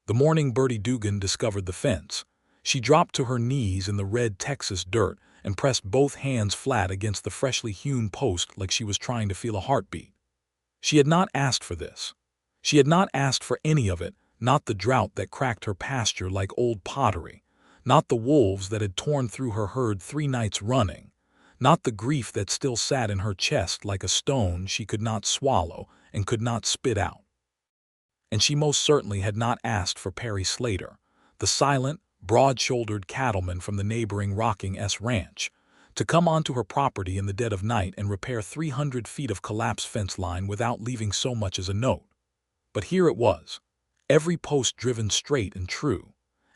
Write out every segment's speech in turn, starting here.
The morning Birdie Dugan discovered the fence, she dropped to her knees in the red Texas dirt and pressed both hands flat against the freshly hewn post like she was trying to feel a heartbeat. She had not asked for this. She had not asked for any of it, not the drought that cracked her pasture like old pottery, not the wolves that had torn through her herd 3 nights running, not the grief that still sat in her chest like a stone she could not swallow and could not spit out. And she most certainly had not asked for Perry Slater, the silent, broad-shouldered cattleman from the neighboring Rocking S Ranch, to come onto her property in the dead of night and repair 300 feet of collapsed fence line without leaving so much as a note. But here it was, every post driven straight and true,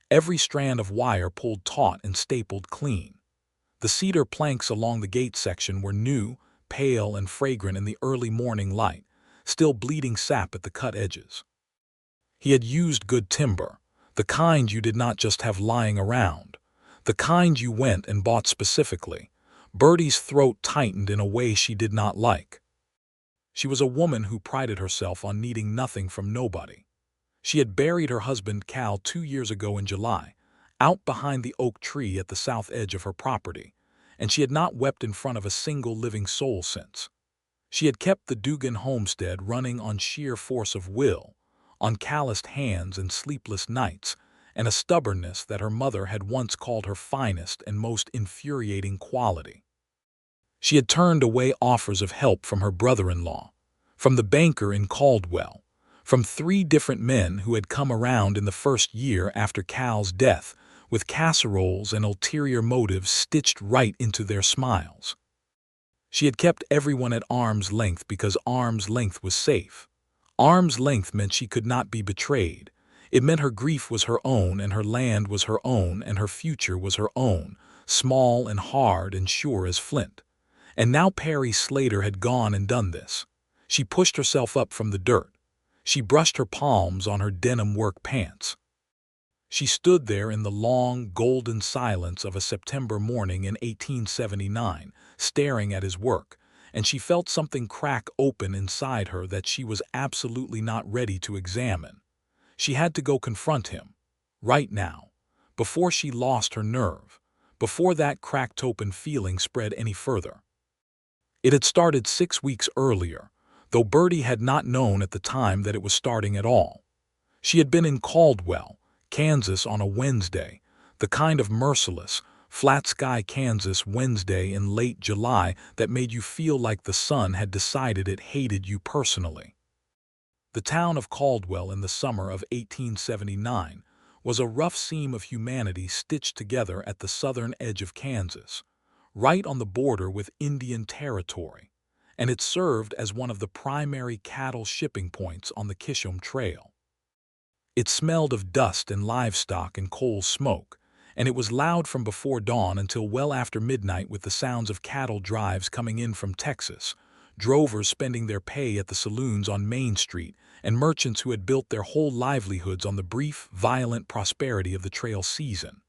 every strand of wire pulled taut and stapled clean. The cedar planks along the gate section were new, pale, and fragrant in the early morning light, still bleeding sap at the cut edges. He had used good timber, the kind you did not just have lying around, the kind you went and bought specifically. Birdie's throat tightened in a way she did not like. She was a woman who prided herself on needing nothing from nobody. She had buried her husband Cal 2 years ago in July, out behind the oak tree at the south edge of her property, and she had not wept in front of a single living soul since. She had kept the Dugan homestead running on sheer force of will, on calloused hands and sleepless nights, and a stubbornness that her mother had once called her finest and most infuriating quality. She had turned away offers of help from her brother-in-law, from the banker in Caldwell, from 3 different men who had come around in the first year after Cal's death, with casseroles and ulterior motives stitched right into their smiles. She had kept everyone at arm's length because arm's length was safe. Arm's length meant she could not be betrayed. It meant her grief was her own, and her land was her own, and her future was her own, small and hard and sure as flint. And now Perry Slater had gone and done this. She pushed herself up from the dirt. She brushed her palms on her denim work pants. She stood there in the long, golden silence of a September morning in 1879, staring at his work, and she felt something crack open inside her that she was absolutely not ready to examine. She had to go confront him, right now, before she lost her nerve, before that cracked open feeling spread any further. It had started 6 weeks earlier, though Birdie had not known at the time that it was starting at all. She had been in Caldwell, Kansas on a Wednesday, the kind of merciless, flat-sky Kansas Wednesday in late July that made you feel like the sun had decided it hated you personally. The town of Caldwell in the summer of 1879 was a rough seam of humanity stitched together at the southern edge of Kansas, right on the border with Indian Territory, and it served as one of the primary cattle shipping points on the Kishom Trail. It smelled of dust and livestock and coal smoke, and it was loud from before dawn until well after midnight with the sounds of cattle drives coming in from Texas, drovers spending their pay at the saloons on Main Street, and merchants who had built their whole livelihoods on the brief, violent prosperity of the trail season.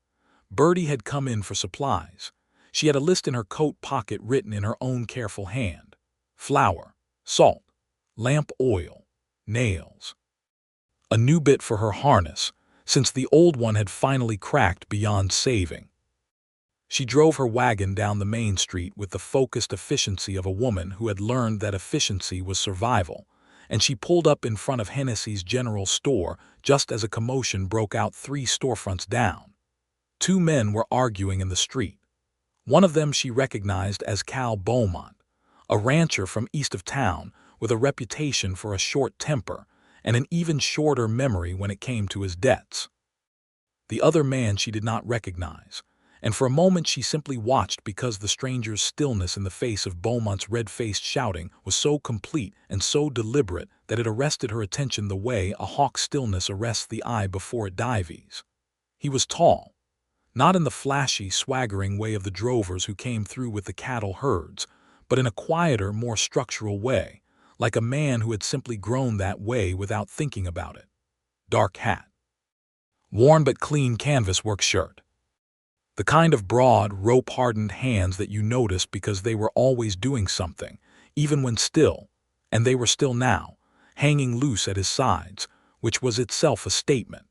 Birdie had come in for supplies. She had a list in her coat pocket written in her own careful hand: flour, salt, lamp oil, nails. A new bit for her harness, since the old one had finally cracked beyond saving. She drove her wagon down the main street with the focused efficiency of a woman who had learned that efficiency was survival, and she pulled up in front of Hennessy's General Store just as a commotion broke out 3 storefronts down. 2 men were arguing in the street. One of them she recognized as Cal Beaumont, a rancher from east of town with a reputation for a short temper and an even shorter memory when it came to his debts. The other man she did not recognize, and for a moment she simply watched because the stranger's stillness in the face of Beaumont's red-faced shouting was so complete and so deliberate that it arrested her attention the way a hawk's stillness arrests the eye before it dives. He was tall, not in the flashy, swaggering way of the drovers who came through with the cattle herds, but in a quieter, more structural way, like a man who had simply grown that way without thinking about it. Dark hat. Worn but clean canvas work shirt. The kind of broad, rope-hardened hands that you noticed because they were always doing something, even when still, and they were still now, hanging loose at his sides, which was itself a statement.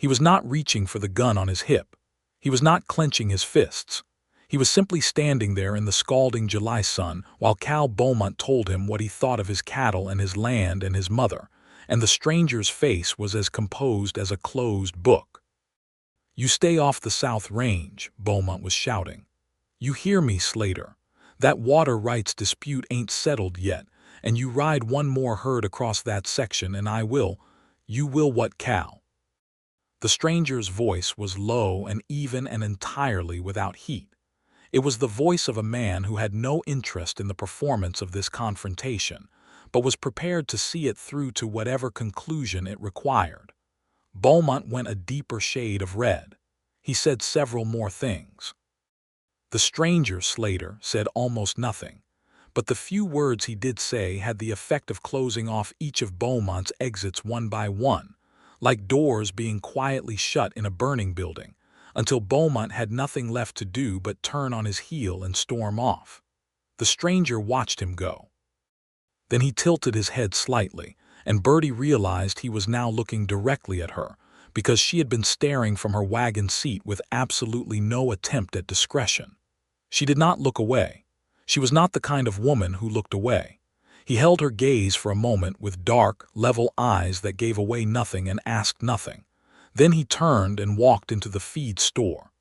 He was not reaching for the gun on his hip. He was not clenching his fists. He was simply standing there in the scalding July sun while Cal Beaumont told him what he thought of his cattle and his land and his mother, and the stranger's face was as composed as a closed book. "You stay off the South Range," Beaumont was shouting. "You hear me, Slater? That water rights dispute ain't settled yet, and you ride one more herd across that section and you will what, Cal?" The stranger's voice was low and even and entirely without heat. It was the voice of a man who had no interest in the performance of this confrontation, but was prepared to see it through to whatever conclusion it required. Beaumont went a deeper shade of red. He said several more things. The stranger, Slater, said almost nothing, but the few words he did say had the effect of closing off each of Beaumont's exits one by one, like doors being quietly shut in a burning building, until Beaumont had nothing left to do but turn on his heel and storm off. The stranger watched him go. Then he tilted his head slightly, and Birdie realized he was now looking directly at her, because she had been staring from her wagon seat with absolutely no attempt at discretion. She did not look away. She was not the kind of woman who looked away. He held her gaze for a moment with dark, level eyes that gave away nothing and asked nothing. Then he turned and walked into the feed store.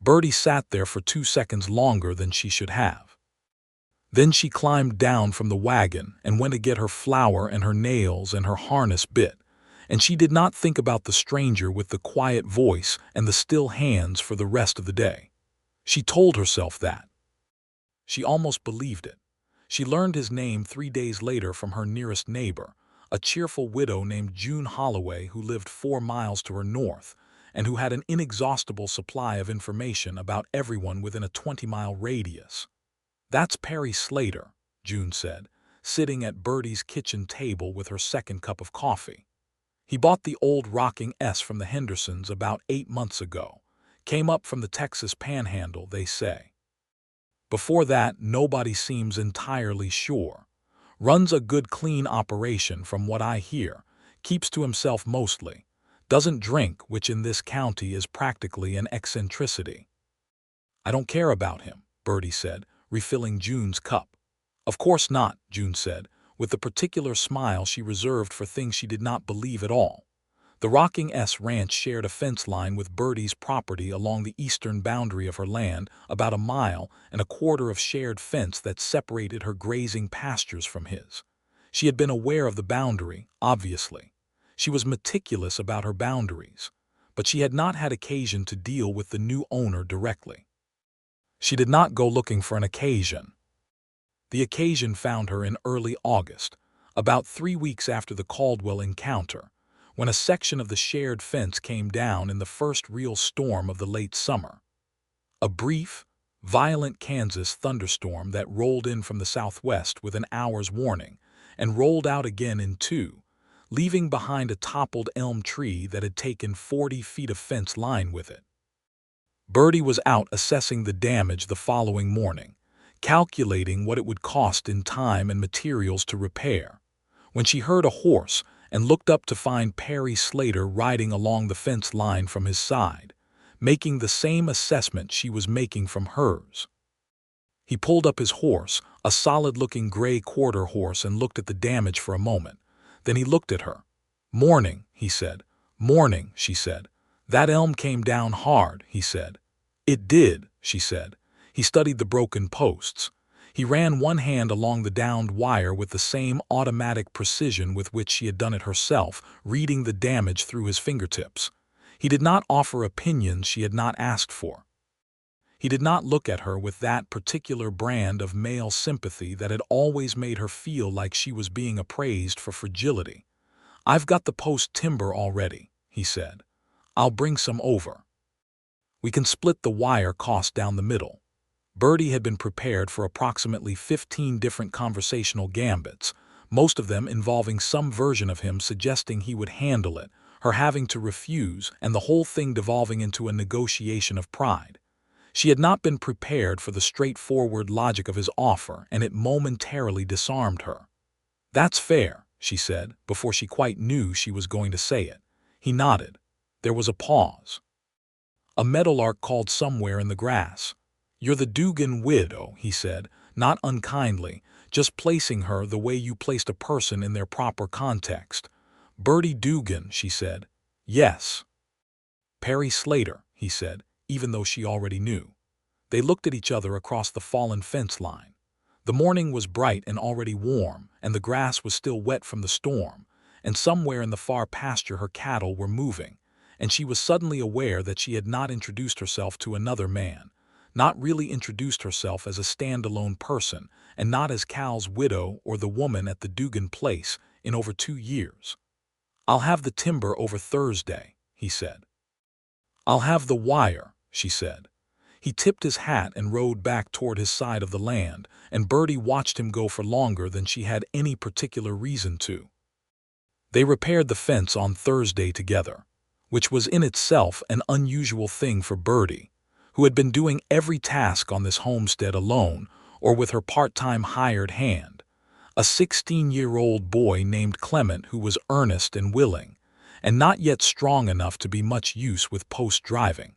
Birdie sat there for 2 seconds longer than she should have. Then she climbed down from the wagon and went to get her flour and her nails and her harness bit, and she did not think about the stranger with the quiet voice and the still hands for the rest of the day. She told herself that. She almost believed it. She learned his name 3 days later from her nearest neighbor, a cheerful widow named June Holloway who lived 4 miles to her north and who had an inexhaustible supply of information about everyone within a 20-mile radius. "That's Perry Slater," June said, sitting at Birdie's kitchen table with her second cup of coffee. "He bought the old rocking S from the Hendersons about 8 months ago. Came up from the Texas Panhandle, they say. Before that, nobody seems entirely sure. Runs a good clean operation from what I hear, keeps to himself mostly, doesn't drink, which in this county is practically an eccentricity." "I don't care about him," Birdie said, refilling June's cup. "Of course not," June said, with the particular smile she reserved for things she did not believe at all. The Rocking S Ranch shared a fence line with Birdie's property along the eastern boundary of her land, about 1.25 miles of shared fence that separated her grazing pastures from his. She had been aware of the boundary, obviously. She was meticulous about her boundaries, but she had not had occasion to deal with the new owner directly. She did not go looking for an occasion. The occasion found her in early August, about 3 weeks after the Caldwell encounter, when a section of the shared fence came down in the first real storm of the late summer. A brief, violent Kansas thunderstorm that rolled in from the southwest with an hour's warning and rolled out again in 2, leaving behind a toppled elm tree that had taken 40 feet of fence line with it. Birdie was out assessing the damage the following morning, calculating what it would cost in time and materials to repair, when she heard a horse and looked up to find Perry Slater riding along the fence line from his side, making the same assessment she was making from hers. He pulled up his horse, a solid-looking gray quarter horse, and looked at the damage for a moment. Then he looked at her. "Morning," he said. "Morning," she said. "That elm came down hard," he said. "It did," she said. He studied the broken posts. He ran one hand along the downed wire with the same automatic precision with which she had done it herself, reading the damage through his fingertips. He did not offer opinions she had not asked for. He did not look at her with that particular brand of male sympathy that had always made her feel like she was being appraised for fragility. "I've got the post timber already," he said. "I'll bring some over. We can split the wire cost down the middle." Birdie had been prepared for approximately 15 different conversational gambits, most of them involving some version of him suggesting he would handle it, her having to refuse, and the whole thing devolving into a negotiation of pride. She had not been prepared for the straightforward logic of his offer, and it momentarily disarmed her. "That's fair," she said, before she quite knew she was going to say it. He nodded. There was a pause. A meadowlark called somewhere in the grass. "You're the Dugan widow," he said, not unkindly, just placing her the way you placed a person in their proper context. "Birdie Dugan," she said. "Yes." "Perry Slater," he said, even though she already knew. They looked at each other across the fallen fence line. The morning was bright and already warm, and the grass was still wet from the storm, and somewhere in the far pasture her cattle were moving, and she was suddenly aware that she had not introduced herself to another man, not really introduced herself as a standalone person, and not as Cal's widow or the woman at the Dugan place, in over 2 years. "I'll have the timber over Thursday," he said. "I'll have the wire," she said. He tipped his hat and rode back toward his side of the land, and Birdie watched him go for longer than she had any particular reason to. They repaired the fence on Thursday together, which was in itself an unusual thing for Birdie, who had been doing every task on this homestead alone or with her part-time hired hand, a 16-year-old boy named Clement who was earnest and willing, and not yet strong enough to be much use with post-driving.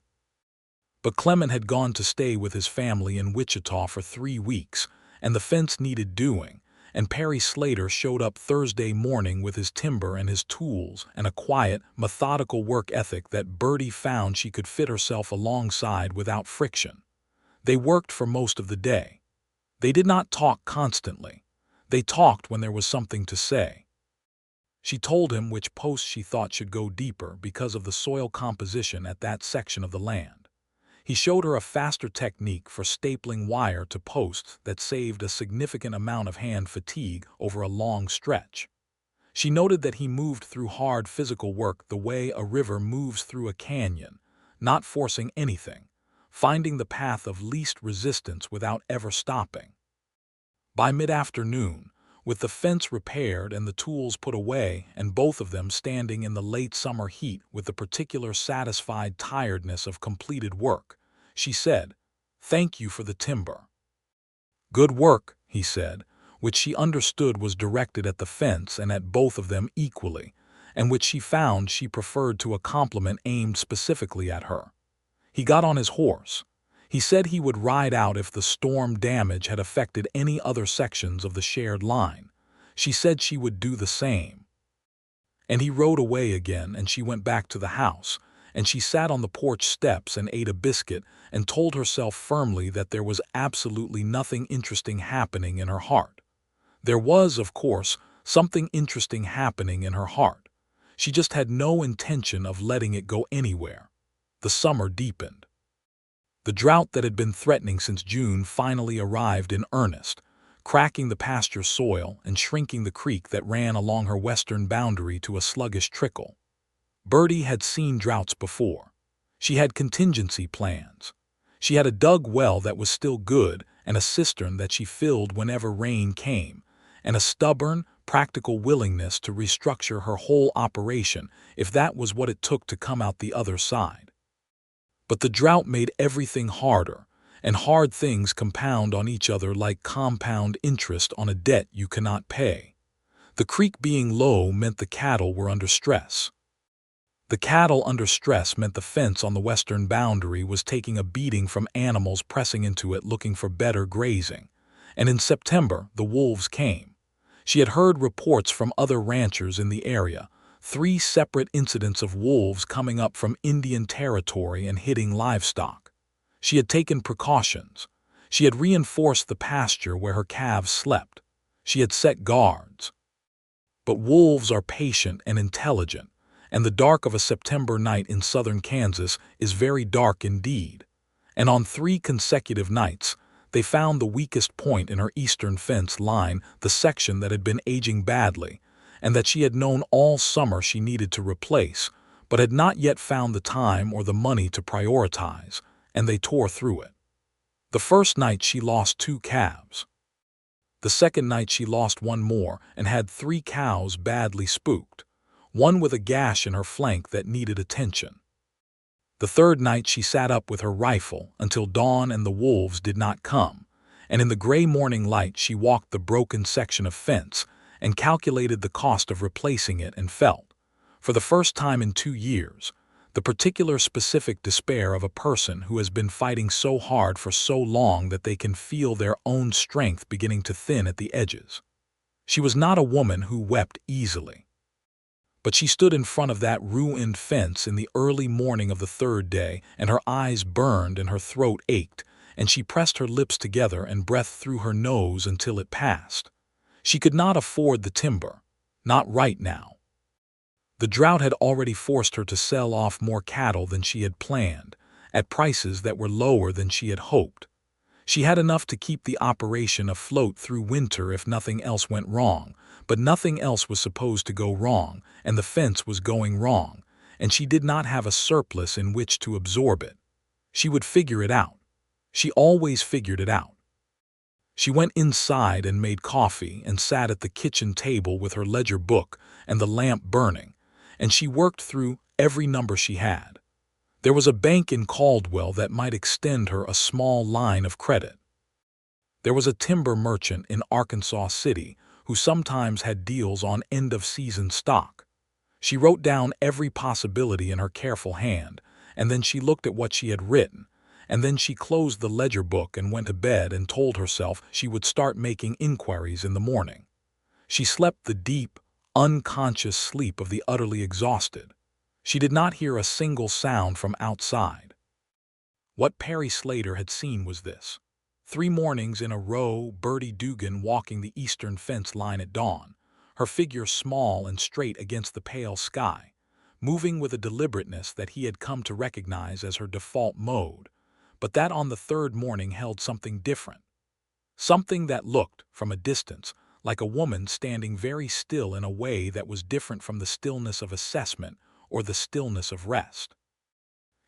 But Clement had gone to stay with his family in Wichita for 3 weeks, and the fence needed doing, and Perry Slater showed up Thursday morning with his timber and his tools and a quiet, methodical work ethic that Birdie found she could fit herself alongside without friction. They worked for most of the day. They did not talk constantly. They talked when there was something to say. She told him which posts she thought should go deeper because of the soil composition at that section of the land. He showed her a faster technique for stapling wire to posts that saved a significant amount of hand fatigue over a long stretch. She noted that he moved through hard physical work the way a river moves through a canyon, not forcing anything, finding the path of least resistance without ever stopping. By mid-afternoon, with the fence repaired and the tools put away and both of them standing in the late summer heat with the particular satisfied tiredness of completed work, she said, "Thank you for the timber." "Good work," he said, which she understood was directed at the fence and at both of them equally, and which she found she preferred to a compliment aimed specifically at her. He got on his horse. He said he would ride out if the storm damage had affected any other sections of the shared line. She said she would do the same. And he rode away again, and she went back to the house, and she sat on the porch steps and ate a biscuit and told herself firmly that there was absolutely nothing interesting happening in her heart. There was, of course, something interesting happening in her heart. She just had no intention of letting it go anywhere. The summer deepened. The drought that had been threatening since June finally arrived in earnest, cracking the pasture soil and shrinking the creek that ran along her western boundary to a sluggish trickle. Birdie had seen droughts before. She had contingency plans. She had a dug well that was still good and a cistern that she filled whenever rain came, and a stubborn, practical willingness to restructure her whole operation if that was what it took to come out the other side. But the drought made everything harder, and hard things compound on each other like compound interest on a debt you cannot pay. The creek being low meant the cattle were under stress. The cattle under stress meant the fence on the western boundary was taking a beating from animals pressing into it looking for better grazing, and in September the wolves came. She had heard reports from other ranchers in the area, 3 separate incidents of wolves coming up from Indian territory and hitting livestock. She had taken precautions. She had reinforced the pasture where her calves slept. She had set guards. But wolves are patient and intelligent, and the dark of a September night in southern Kansas is very dark indeed. And on 3 consecutive nights, they found the weakest point in her eastern fence line, the section that had been aging badly, and that she had known all summer she needed to replace, but had not yet found the time or the money to prioritize, and they tore through it. The first night she lost 2 calves. The second night she lost 1 more and had 3 cows badly spooked, one with a gash in her flank that needed attention. The third night she sat up with her rifle until dawn and the wolves did not come, and in the gray morning light she walked the broken section of fence and calculated the cost of replacing it and felt, for the first time in 2 years, The particular specific despair of a person who has been fighting so hard for so long that they can feel their own strength beginning to thin at the edges. She was not a woman who wept easily. But she stood in front of that ruined fence in the early morning of the third day, and her eyes burned and her throat ached, and she pressed her lips together and breath through her nose until it passed. She could not afford the timber. Not right now. The drought had already forced her to sell off more cattle than she had planned, at prices that were lower than she had hoped. She had enough to keep the operation afloat through winter if nothing else went wrong, but nothing else was supposed to go wrong, and the fence was going wrong, and she did not have a surplus in which to absorb it. She would figure it out. She always figured it out. She went inside and made coffee and sat at the kitchen table with her ledger book and the lamp burning, and she worked through every number she had. There was a bank in Caldwell that might extend her a small line of credit. There was a timber merchant in Arkansas City who sometimes had deals on end-of-season stock. She wrote down every possibility in her careful hand, and then she looked at what she had written, and then she closed the ledger book and went to bed and told herself she would start making inquiries in the morning. She slept the deep, unconscious sleep of the utterly exhausted. She did not hear a single sound from outside. What Perry Slater had seen was this. 3 mornings in a row, Birdie Dugan walking the eastern fence line at dawn, her figure small and straight against the pale sky, moving with a deliberateness that he had come to recognize as her default mode, but that on the third morning held something different. Something that looked, from a distance, like a woman standing very still in a way that was different from the stillness of assessment or the stillness of rest.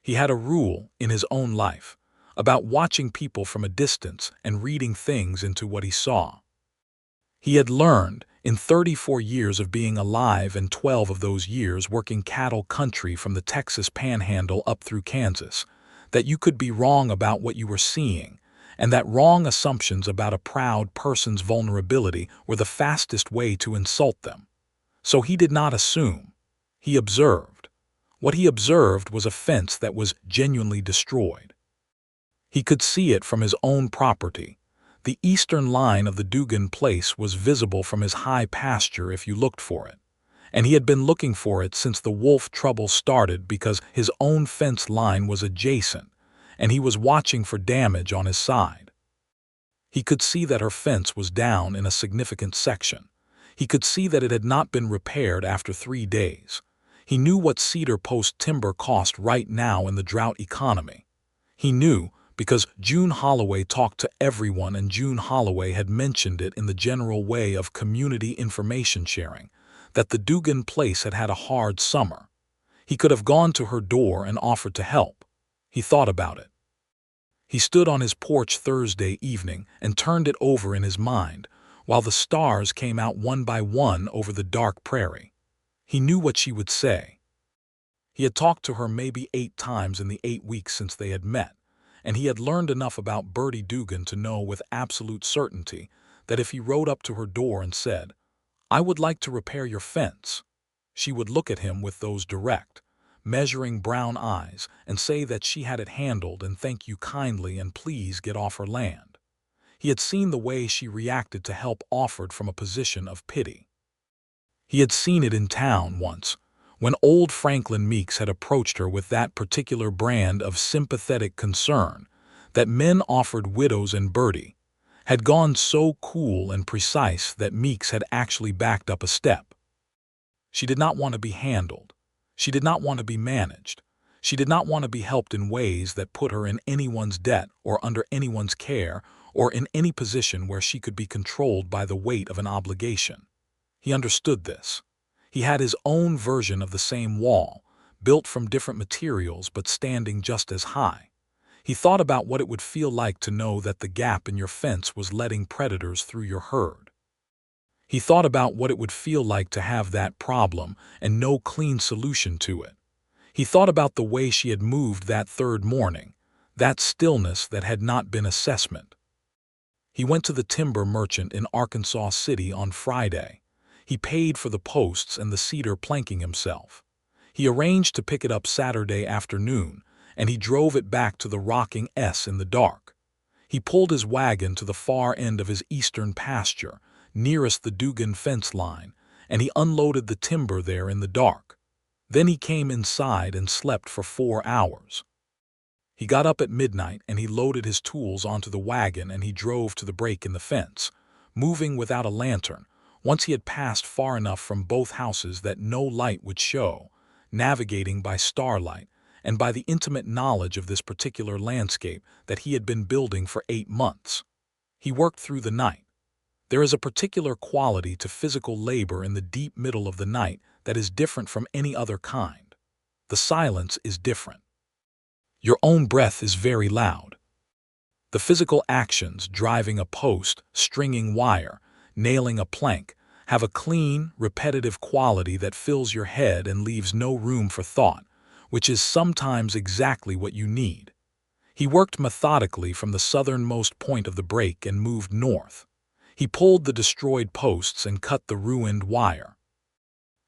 He had a rule in his own life about watching people from a distance and reading things into what he saw. He had learned, in 34 years of being alive and 12 of those years working cattle country from the Texas Panhandle up through Kansas, that you could be wrong about what you were seeing, and that wrong assumptions about a proud person's vulnerability were the fastest way to insult them. So he did not assume. He observed. What he observed was a fence that was genuinely destroyed. He could see it from his own property. The eastern line of the Dugan place was visible from his high pasture if you looked for it, and he had been looking for it since the wolf trouble started because his own fence line was adjacent, and he was watching for damage on his side. He could see that her fence was down in a significant section. He could see that it had not been repaired after 3 days. He knew what cedar post timber cost right now in the drought economy. He knew because June Holloway talked to everyone, and June Holloway had mentioned it in the general way of community information sharing, that the Dugan place had had a hard summer. He could have gone to her door and offered to help. He thought about it. He stood on his porch Thursday evening and turned it over in his mind, while the stars came out one by one over the dark prairie. He knew what she would say. He had talked to her maybe 8 times in the 8 weeks since they had met, and he had learned enough about Birdie Dugan to know with absolute certainty that if he rode up to her door and said, "I would like to repair your fence," she would look at him with those direct, measuring brown eyes and say that she had it handled and thank you kindly and please get off her land. He had seen the way she reacted to help offered from a position of pity. He had seen it in town once, when old Franklin Meeks had approached her with that particular brand of sympathetic concern that men offered widows, and Birdie had gone so cool and precise that Meeks had actually backed up a step. She did not want to be handled. She did not want to be managed. She did not want to be helped in ways that put her in anyone's debt or under anyone's care or in any position where she could be controlled by the weight of an obligation. He understood this. He had his own version of the same wall, built from different materials but standing just as high. He thought about what it would feel like to know that the gap in your fence was letting predators through your herd. He thought about what it would feel like to have that problem and no clean solution to it. He thought about the way she had moved that third morning, that stillness that had not been assessment. He went to the timber merchant in Arkansas City on Friday. He paid for the posts and the cedar planking himself. He arranged to pick it up Saturday afternoon, and he drove it back to the rocking S in the dark. He pulled his wagon to the far end of his eastern pasture, nearest the Dugan fence line, and he unloaded the timber there in the dark. Then he came inside and slept for 4 hours. He got up at midnight and he loaded his tools onto the wagon and he drove to the break in the fence, moving without a lantern. Once he had passed far enough from both houses that no light would show, navigating by starlight and by the intimate knowledge of this particular landscape that he had been building for 8 months. He worked through the night. There is a particular quality to physical labor in the deep middle of the night that is different from any other kind. The silence is different. Your own breath is very loud. The physical actions, driving a post, stringing wire, nailing a plank, have a clean, repetitive quality that fills your head and leaves no room for thought, which is sometimes exactly what you need. He worked methodically from the southernmost point of the break and moved north. He pulled the destroyed posts and cut the ruined wire.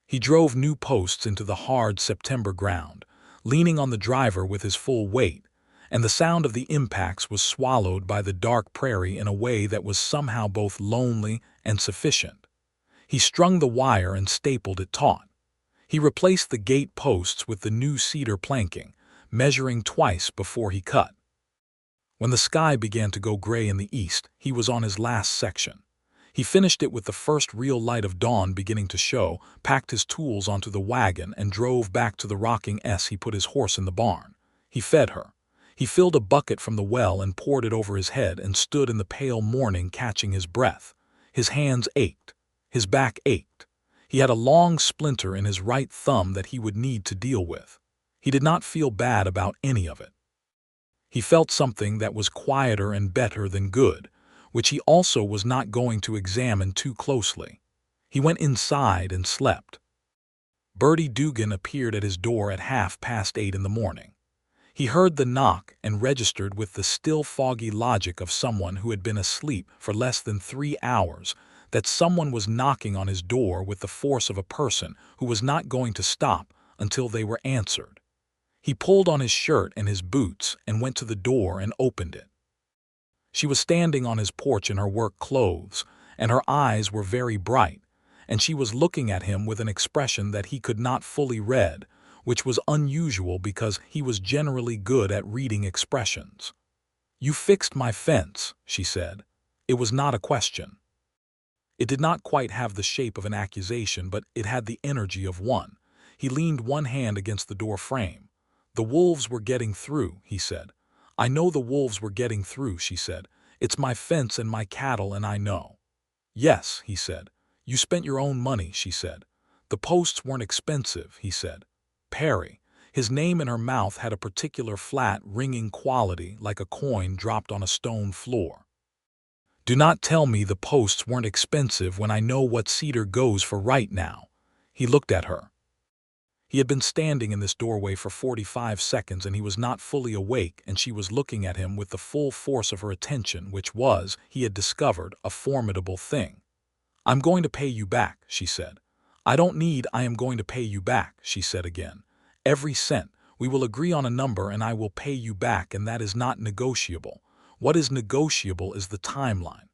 He drove new posts into the hard September ground, leaning on the driver with his full weight, and the sound of the impacts was swallowed by the dark prairie in a way that was somehow both lonely and sufficient. He strung the wire and stapled it taut. He replaced the gate posts with the new cedar planking, measuring twice before he cut. When the sky began to go gray in the east, he was on his last section. He finished it with the first real light of dawn beginning to show, packed his tools onto the wagon, and drove back to the rocking S. He put his horse in the barn. He fed her. He filled a bucket from the well and poured it over his head and stood in the pale morning catching his breath. His hands ached. His back ached. He had a long splinter in his right thumb that he would need to deal with. He did not feel bad about any of it. He felt something that was quieter and better than good, which he also was not going to examine too closely. He went inside and slept. Birdie Dugan appeared at his door at 8:30 in the morning. He heard the knock and registered with the still foggy logic of someone who had been asleep for less than 3 hours that someone was knocking on his door with the force of a person who was not going to stop until they were answered. He pulled on his shirt and his boots and went to the door and opened it. She was standing on his porch in her work clothes, and her eyes were very bright, and she was looking at him with an expression that he could not fully read, which was unusual because he was generally good at reading expressions. "You fixed my fence," she said. It was not a question. It did not quite have the shape of an accusation, but it had the energy of one. He leaned one hand against the door frame. "The wolves were getting through," he said. "I know the wolves were getting through," she said. "It's my fence and my cattle, and I know." "Yes," he said. "You spent your own money," she said. "The posts weren't expensive," he said. Perry. His name in her mouth had a particular flat, ringing quality, like a coin dropped on a stone floor. "Do not tell me the posts weren't expensive when I know what cedar goes for right now." He looked at her. He had been standing in this doorway for 45 seconds and he was not fully awake, and she was looking at him with the full force of her attention, which was, he had discovered, a formidable thing. "I'm going to pay you back," she said. "I am going to pay you back," she said again. "Every cent. We will agree on a number and I will pay you back, and that is not negotiable. What is negotiable is the timeline."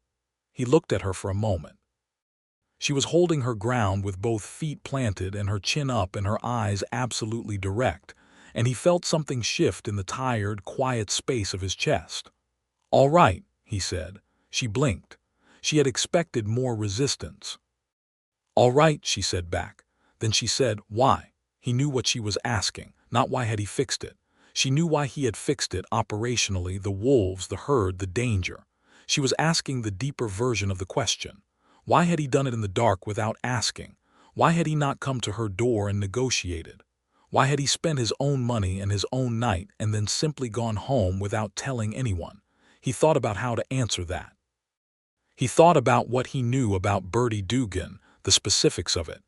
He looked at her for a moment. She was holding her ground with both feet planted and her chin up and her eyes absolutely direct, and he felt something shift in the tired, quiet space of his chest. "All right," he said. She blinked. She had expected more resistance. "All right," she said back. Then she said, "Why?" He knew what she was asking, not why had he fixed it. She knew why he had fixed it operationally, the wolves, the herd, the danger. She was asking the deeper version of the question. Why had he done it in the dark without asking? Why had he not come to her door and negotiated? Why had he spent his own money and his own night and then simply gone home without telling anyone? He thought about how to answer that. He thought about what he knew about Birdie Dugan, the specifics of it,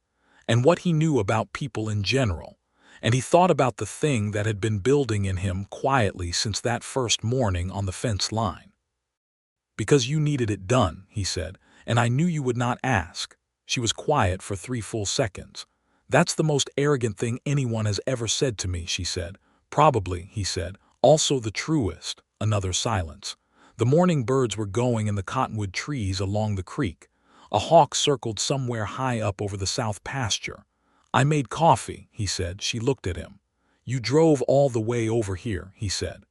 and what he knew about people in general, and he thought about the thing that had been building in him quietly since that first morning on the fence line. "Because you needed it done," he said, "and I knew you would not ask." She was quiet for 3 full seconds. That's the most arrogant thing anyone has ever said to me, she said. Probably, he said, also the truest. Another silence. The morning birds were going in the cottonwood trees along the creek. A hawk circled somewhere high up over the south pasture. I made coffee, he said. She looked at him. You drove all the way over here, he said.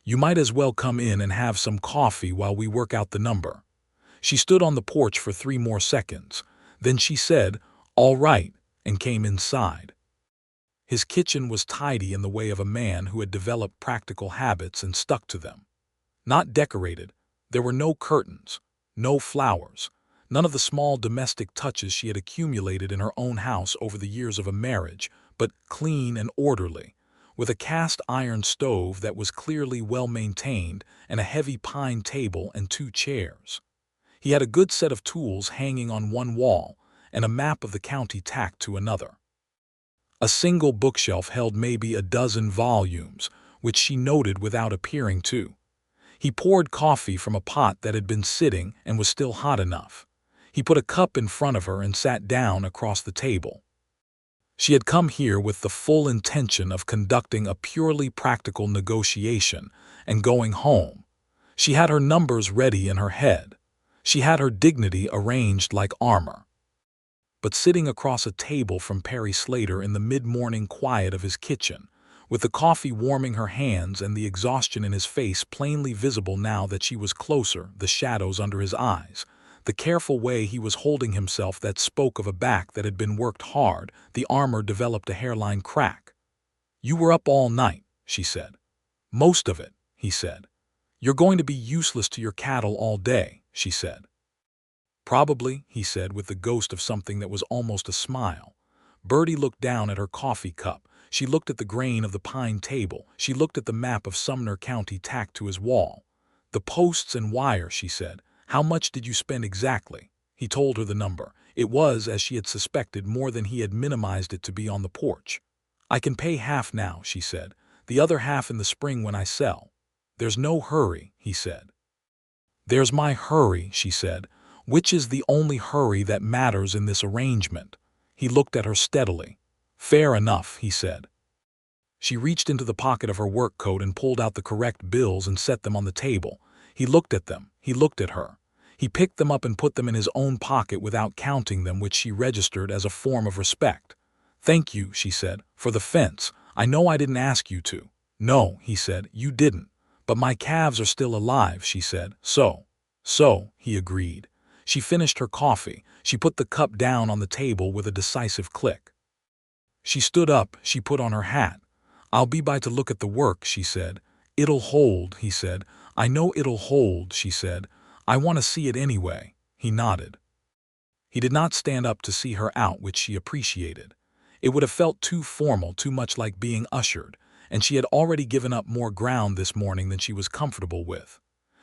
You might as well come in and have some coffee while we work out the number. She stood on the porch for 3 more seconds. Then she said, all right, and came inside. His kitchen was tidy in the way of a man who had developed practical habits and stuck to them. Not decorated. There were no curtains, no flowers, none of the small domestic touches she had accumulated in her own house over the years of a marriage, but clean and orderly, with a cast iron stove that was clearly well maintained and a heavy pine table and 2 chairs. He had a good set of tools hanging on one wall and a map of the county tacked to another. A single bookshelf held maybe a dozen volumes, which she noted without appearing to. He poured coffee from a pot that had been sitting and was still hot enough. He put a cup in front of her and sat down across the table. She had come here with the full intention of conducting a purely practical negotiation and going home. She had her numbers ready in her head. She had her dignity arranged like armor. But sitting across a table from Perry Slater in the mid-morning quiet of his kitchen, with the coffee warming her hands and the exhaustion in his face plainly visible now that she was closer, the shadows under his eyes, the careful way he was holding himself that spoke of a back that had been worked hard, the armor developed a hairline crack. You were up all night, she said. Most of it, he said. You're going to be useless to your cattle all day, she said. Probably, he said with the ghost of something that was almost a smile. Birdie looked down at her coffee cup. She looked at the grain of the pine table. She looked at the map of Sumner County tacked to his wall. The posts and wire, she said. How much did you spend exactly? He told her the number. It was, as she had suspected, more than he had minimized it to be on the porch. I can pay half now, she said. The other half in the spring when I sell. There's no hurry, he said. There's my hurry, she said. Which is the only hurry that matters in this arrangement. He looked at her steadily. Fair enough, he said. She reached into the pocket of her work coat and pulled out the correct bills and set them on the table. He looked at them. He looked at her. He picked them up and put them in his own pocket without counting them, which she registered as a form of respect. Thank you, she said, for the fence. I know I didn't ask you to. No, he said, you didn't. But my calves are still alive, she said. So, he agreed. She finished her coffee. She put the cup down on the table with a decisive click. She stood up. She put on her hat. I'll be by to look at the work, she said. It'll hold, he said. I know it'll hold, she said. I want to see it anyway. He nodded. He did not stand up to see her out, which she appreciated. It would have felt too formal, too much like being ushered, and she had already given up more ground this morning than she was comfortable with.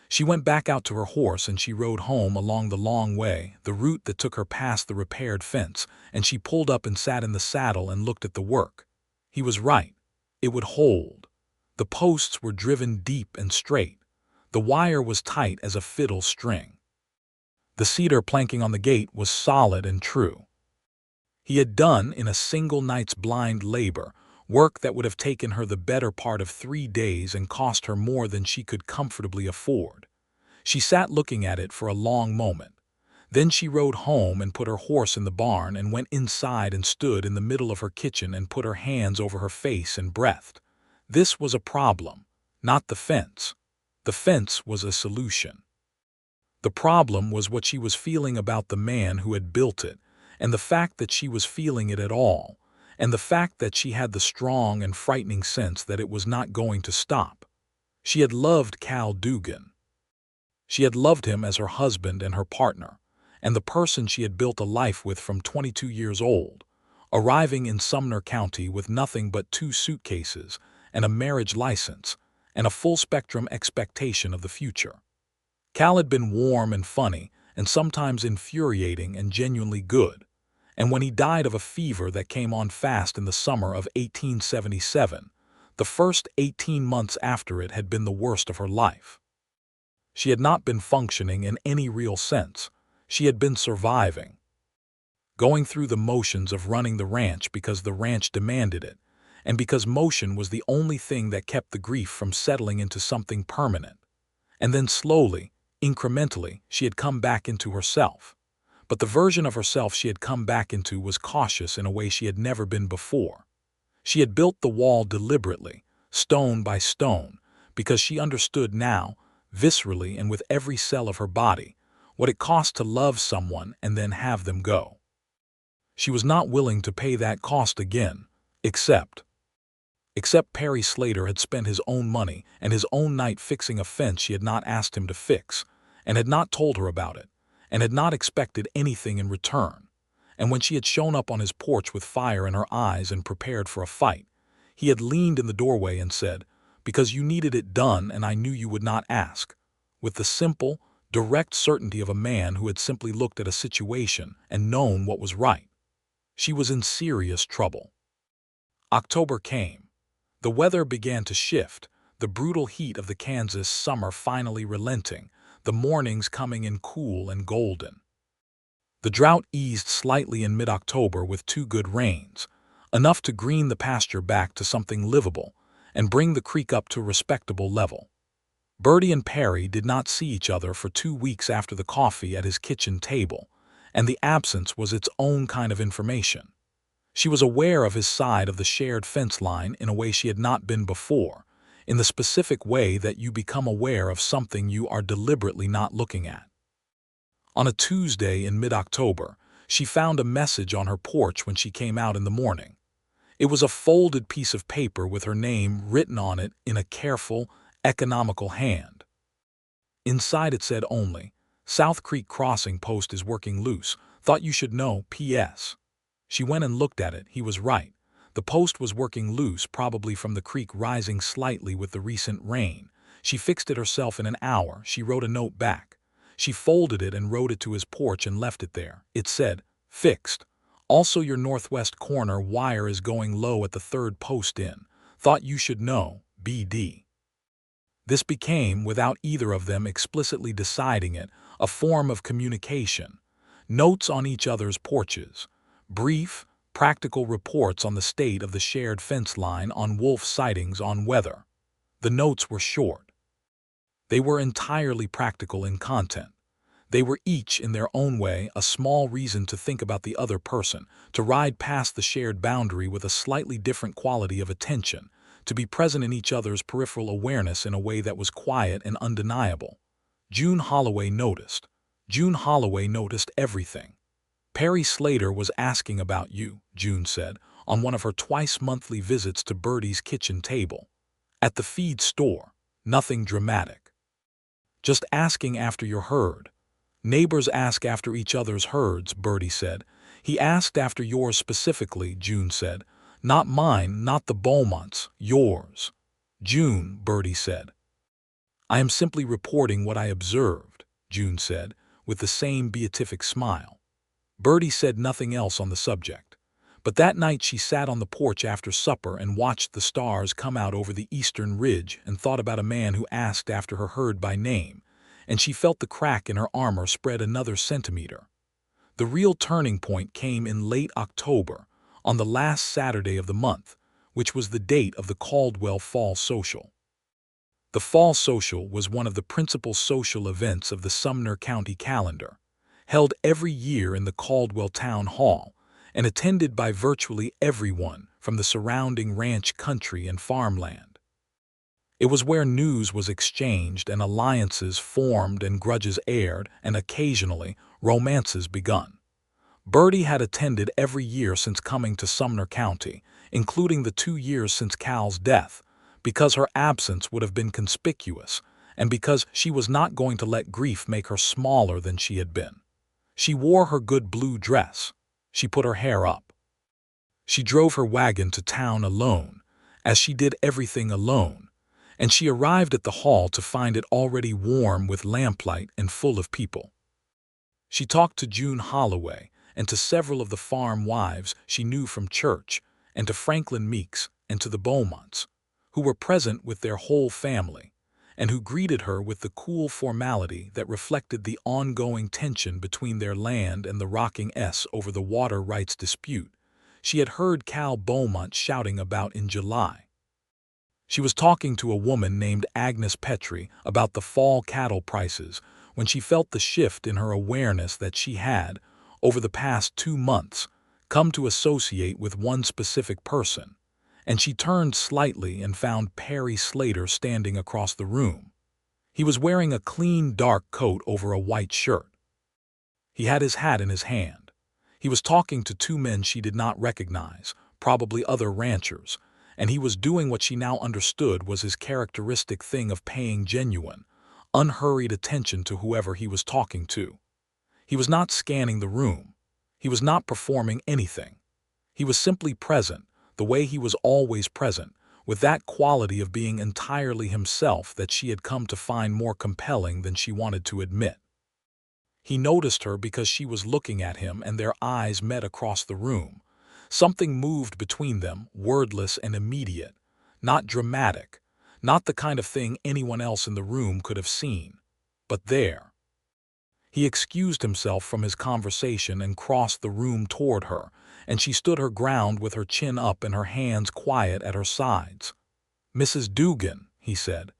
She went back out to her horse and she rode home along the long way, the route that took her past the repaired fence, and she pulled up and sat in the saddle and looked at the work. He was right. It would hold. The posts were driven deep and straight. The wire was tight as a fiddle string. The cedar planking on the gate was solid and true. He had done in a single night's blind labor work that would have taken her the better part of 3 days and cost her more than she could comfortably afford. She sat looking at it for a long moment. Then she rode home and put her horse in the barn and went inside and stood in the middle of her kitchen and put her hands over her face and breathed. This was a problem, not the fence. The fence was a solution. The problem was what she was feeling about the man who had built it, and the fact that she was feeling it at all, and the fact that she had the strong and frightening sense that it was not going to stop. She had loved Cal Dugan. She had loved him as her husband and her partner, and the person she had built a life with from 22 years old, arriving in Sumner County with nothing but 2 suitcases and a marriage license and a full-spectrum expectation of the future. Cal had been warm and funny and sometimes infuriating and genuinely good. And when he died of a fever that came on fast in the summer of 1877, the first 18 months after it had been the worst of her life. She had not been functioning in any real sense. She had been surviving. going through the motions of running the ranch because the ranch demanded it, and because motion was the only thing that kept the grief from settling into something permanent. And then slowly, incrementally, she had come back into herself. But the version of herself she had come back into was cautious in a way she had never been before. She had built the wall deliberately, stone by stone, because she understood now, viscerally and with every cell of her body, what it cost to love someone and then have them go. She was not willing to pay that cost again, except Perry Slater had spent his own money and his own night fixing a fence she had not asked him to fix, and had not told her about it, and had not expected anything in return. And when she had shown up on his porch with fire in her eyes and prepared for a fight, he had leaned in the doorway and said, "Because you needed it done and I knew you would not ask," with the simple, direct certainty of a man who had simply looked at a situation and known what was right. She was in serious trouble. October came. The weather began to shift, the brutal heat of the Kansas summer finally relenting, the mornings coming in cool and golden. The drought eased slightly in mid-October with 2 good rains, enough to green the pasture back to something livable and bring the creek up to a respectable level. Birdie and Perry did not see each other for 2 weeks after the coffee at his kitchen table, and the absence was its own kind of information. She was aware of his side of the shared fence line in a way she had not been before, in the specific way that you become aware of something you are deliberately not looking at. On a Tuesday in mid-October, she found a message on her porch when she came out in the morning. It was a folded piece of paper with her name written on it in a careful, economical hand. Inside it said only, "South Creek Crossing post is working loose. Thought you should know, P.S." She went and looked at it. He was right. The post was working loose, probably from the creek rising slightly with the recent rain. She fixed it herself in an hour. She wrote a note back. She folded it and rode it to his porch and left it there. It said, "Fixed. Also your northwest corner wire is going low at the 3rd post in. Thought you should know, B.D." This became, without either of them explicitly deciding it, a form of communication. Notes on each other's porches. Brief, practical reports on the state of the shared fence line, on wolf sightings, on weather. The notes were short. They were entirely practical in content. They were each, in their own way, a small reason to think about the other person, to ride past the shared boundary with a slightly different quality of attention, to be present in each other's peripheral awareness in a way that was quiet and undeniable. June Holloway noticed. June Holloway noticed everything. "Perry Slater was asking about you," June said, on one of her twice-monthly visits to Birdie's kitchen table. "At the feed store. Nothing dramatic. Just asking after your herd. Neighbors ask after each other's herds," Birdie said. "He asked after yours specifically," June said. "Not mine, not the Beaumonts, yours." "June," Birdie said. "I am simply reporting what I observed," June said, with the same beatific smile. Birdie said nothing else on the subject. But that night she sat on the porch after supper and watched the stars come out over the eastern ridge and thought about a man who asked after her herd by name, and she felt the crack in her armor spread another centimeter. The real turning point came in late October, on the last Saturday of the month, which was the date of the Caldwell Fall Social. The Fall Social was one of the principal social events of the Sumner County calendar, held every year in the Caldwell Town Hall, and attended by virtually everyone from the surrounding ranch country and farmland. It was where news was exchanged and alliances formed and grudges aired and occasionally romances begun. Birdie had attended every year since coming to Sumner County, including the 2 years since Cal's death, because her absence would have been conspicuous and because she was not going to let grief make her smaller than she had been. She wore her good blue dress. She put her hair up. She drove her wagon to town alone, as she did everything alone, and she arrived at the hall to find it already warm with lamplight and full of people. She talked to June Holloway and to several of the farm wives she knew from church, and to Franklin Meeks and to the Beaumonts, who were present with their whole family, and who greeted her with the cool formality that reflected the ongoing tension between their land and the rocking S over the water rights dispute she had heard Cal Beaumont shouting about in July. She was talking to a woman named Agnes Petrie about the fall cattle prices when she felt the shift in her awareness that she had, over the past 2 months, come to associate with one specific person, and she turned slightly and found Perry Slater standing across the room. He was wearing a clean dark coat over a white shirt. He had his hat in his hand. He was talking to 2 men she did not recognize, probably other ranchers, and he was doing what she now understood was his characteristic thing of paying genuine, unhurried attention to whoever he was talking to. He was not scanning the room. He was not performing anything. He was simply present, the way he was always present, with that quality of being entirely himself that she had come to find more compelling than she wanted to admit. He noticed her because she was looking at him and their eyes met across the room. Something moved between them, wordless and immediate, not dramatic, not the kind of thing anyone else in the room could have seen, but there. He excused himself from his conversation and crossed the room toward her, and she stood her ground with her chin up and her hands quiet at her sides. "Mrs. Dugan," he said.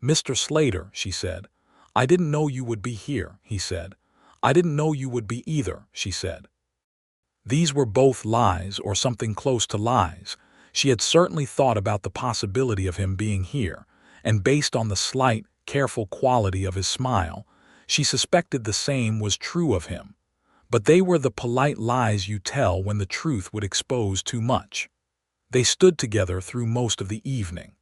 "Mr. Slater," she said. "I didn't know you would be here," he said. "I didn't know you would be either," she said. These were both lies, or something close to lies. She had certainly thought about the possibility of him being here, and based on the slight, careful quality of his smile, she suspected the same was true of him. But they were the polite lies you tell when the truth would expose too much. They stood together through most of the evening.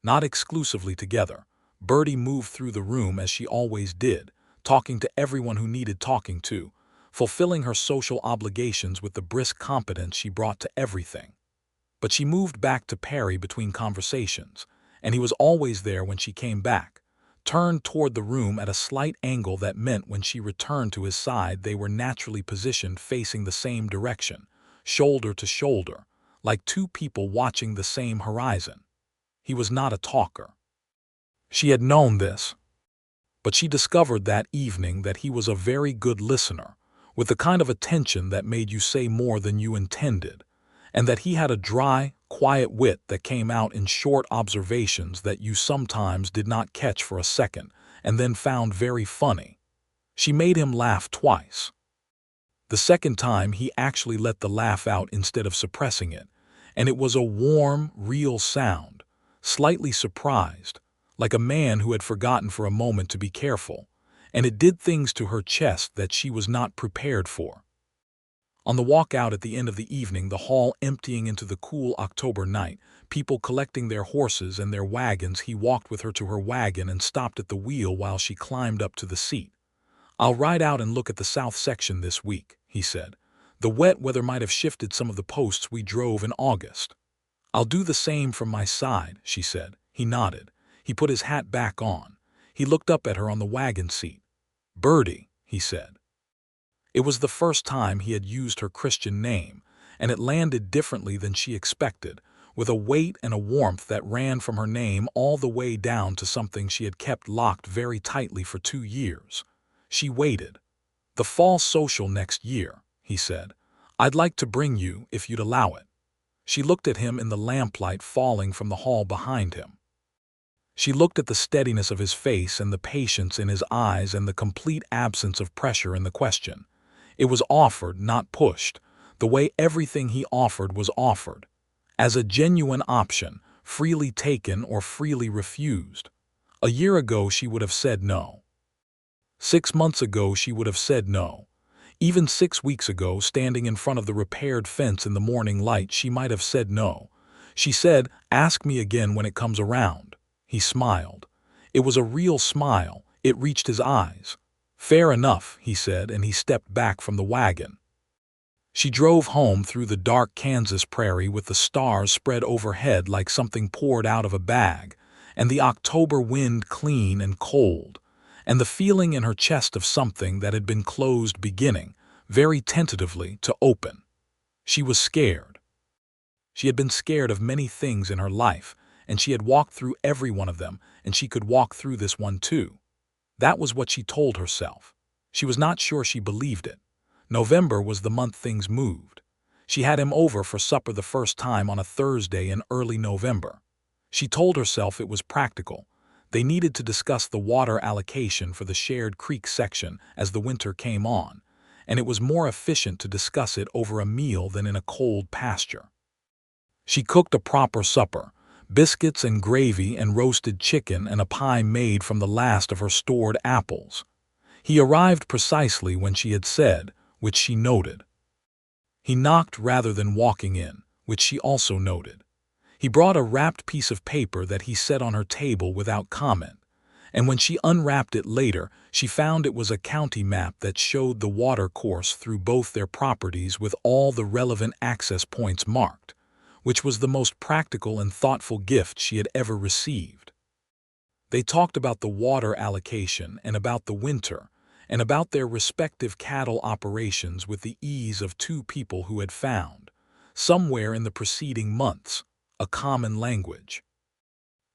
Not exclusively together. Birdie moved through the room as she always did, talking to everyone who needed talking to, fulfilling her social obligations with the brisk competence she brought to everything. But she moved back to Perry between conversations, and he was always there when she came back, turned toward the room at a slight angle that meant when she returned to his side they were naturally positioned facing the same direction, shoulder to shoulder, like 2 people watching the same horizon. He was not a talker. She had known this, but she discovered that evening that he was a very good listener, with the kind of attention that made you say more than you intended, and that he had a dry, quiet wit that came out in short observations that you sometimes did not catch for a second and then found very funny. She made him laugh twice. The second time he actually let the laugh out instead of suppressing it, and it was a warm, real sound, slightly surprised, like a man who had forgotten for a moment to be careful, and it did things to her chest that she was not prepared for. On the walk out at the end of the evening, the hall emptying into the cool October night, people collecting their horses and their wagons, he walked with her to her wagon and stopped at the wheel while she climbed up to the seat. "I'll ride out and look at the south section this week," he said. "The wet weather might have shifted some of the posts we drove in August." "I'll do the same from my side," she said. He nodded. He put his hat back on. He looked up at her on the wagon seat. "Birdie," he said. It was the first time he had used her Christian name, and it landed differently than she expected, with a weight and a warmth that ran from her name all the way down to something she had kept locked very tightly for 2 years. She waited. "The fall social next year," he said. "I'd like to bring you, if you'd allow it." She looked at him in the lamplight falling from the hall behind him. She looked at the steadiness of his face and the patience in his eyes and the complete absence of pressure in the question. It was offered, not pushed, the way everything he offered was offered, as a genuine option, freely taken or freely refused. A year ago she would have said no. 6 months ago she would have said no. Even 6 weeks ago, standing in front of the repaired fence in the morning light, she might have said no. She said, "Ask me again when it comes around." He smiled. It was a real smile. It reached his eyes. "Fair enough," he said, and he stepped back from the wagon. She drove home through the dark Kansas prairie with the stars spread overhead like something poured out of a bag, and the October wind clean and cold, and the feeling in her chest of something that had been closed beginning, very tentatively, to open. She was scared. She had been scared of many things in her life, and she had walked through every one of them, and she could walk through this one too. That was what she told herself. She was not sure she believed it. November was the month things moved. She had him over for supper the first time on a Thursday in early November. She told herself it was practical. They needed to discuss the water allocation for the shared creek section as the winter came on, and it was more efficient to discuss it over a meal than in a cold pasture. She cooked a proper supper, biscuits and gravy and roasted chicken and a pie made from the last of her stored apples. He arrived precisely when she had said, which she noted. He knocked rather than walking in, which she also noted. He brought a wrapped piece of paper that he set on her table without comment, and when she unwrapped it later, she found it was a county map that showed the water course through both their properties with all the relevant access points marked, which was the most practical and thoughtful gift she had ever received. They talked about the water allocation and about the winter, and about their respective cattle operations with the ease of two people who had found, somewhere in the preceding months, a common language.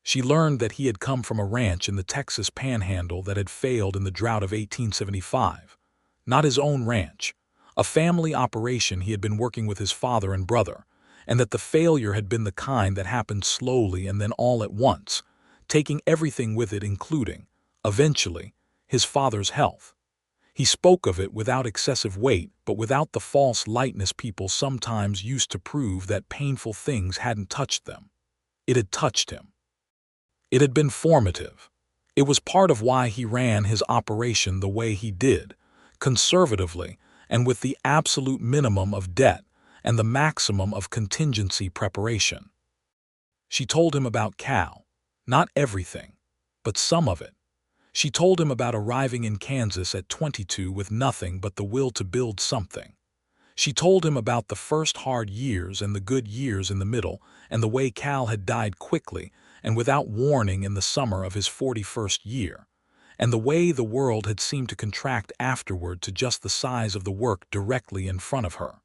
She learned that he had come from a ranch in the Texas Panhandle that had failed in the drought of 1875, not his own ranch, a family operation he had been working with his father and brother, and that the failure had been the kind that happened slowly and then all at once, taking everything with it including, eventually, his father's health. He spoke of it without excessive weight, but without the false lightness people sometimes used to prove that painful things hadn't touched them. It had touched him. It had been formative. It was part of why he ran his operation the way he did, conservatively and with the absolute minimum of debt and the maximum of contingency preparation. She told him about Cal, not everything, but some of it. She told him about arriving in Kansas at 22 with nothing but the will to build something. She told him about the first hard years and the good years in the middle, and the way Cal had died quickly and without warning in the summer of his 41st year, and the way the world had seemed to contract afterward to just the size of the work directly in front of her.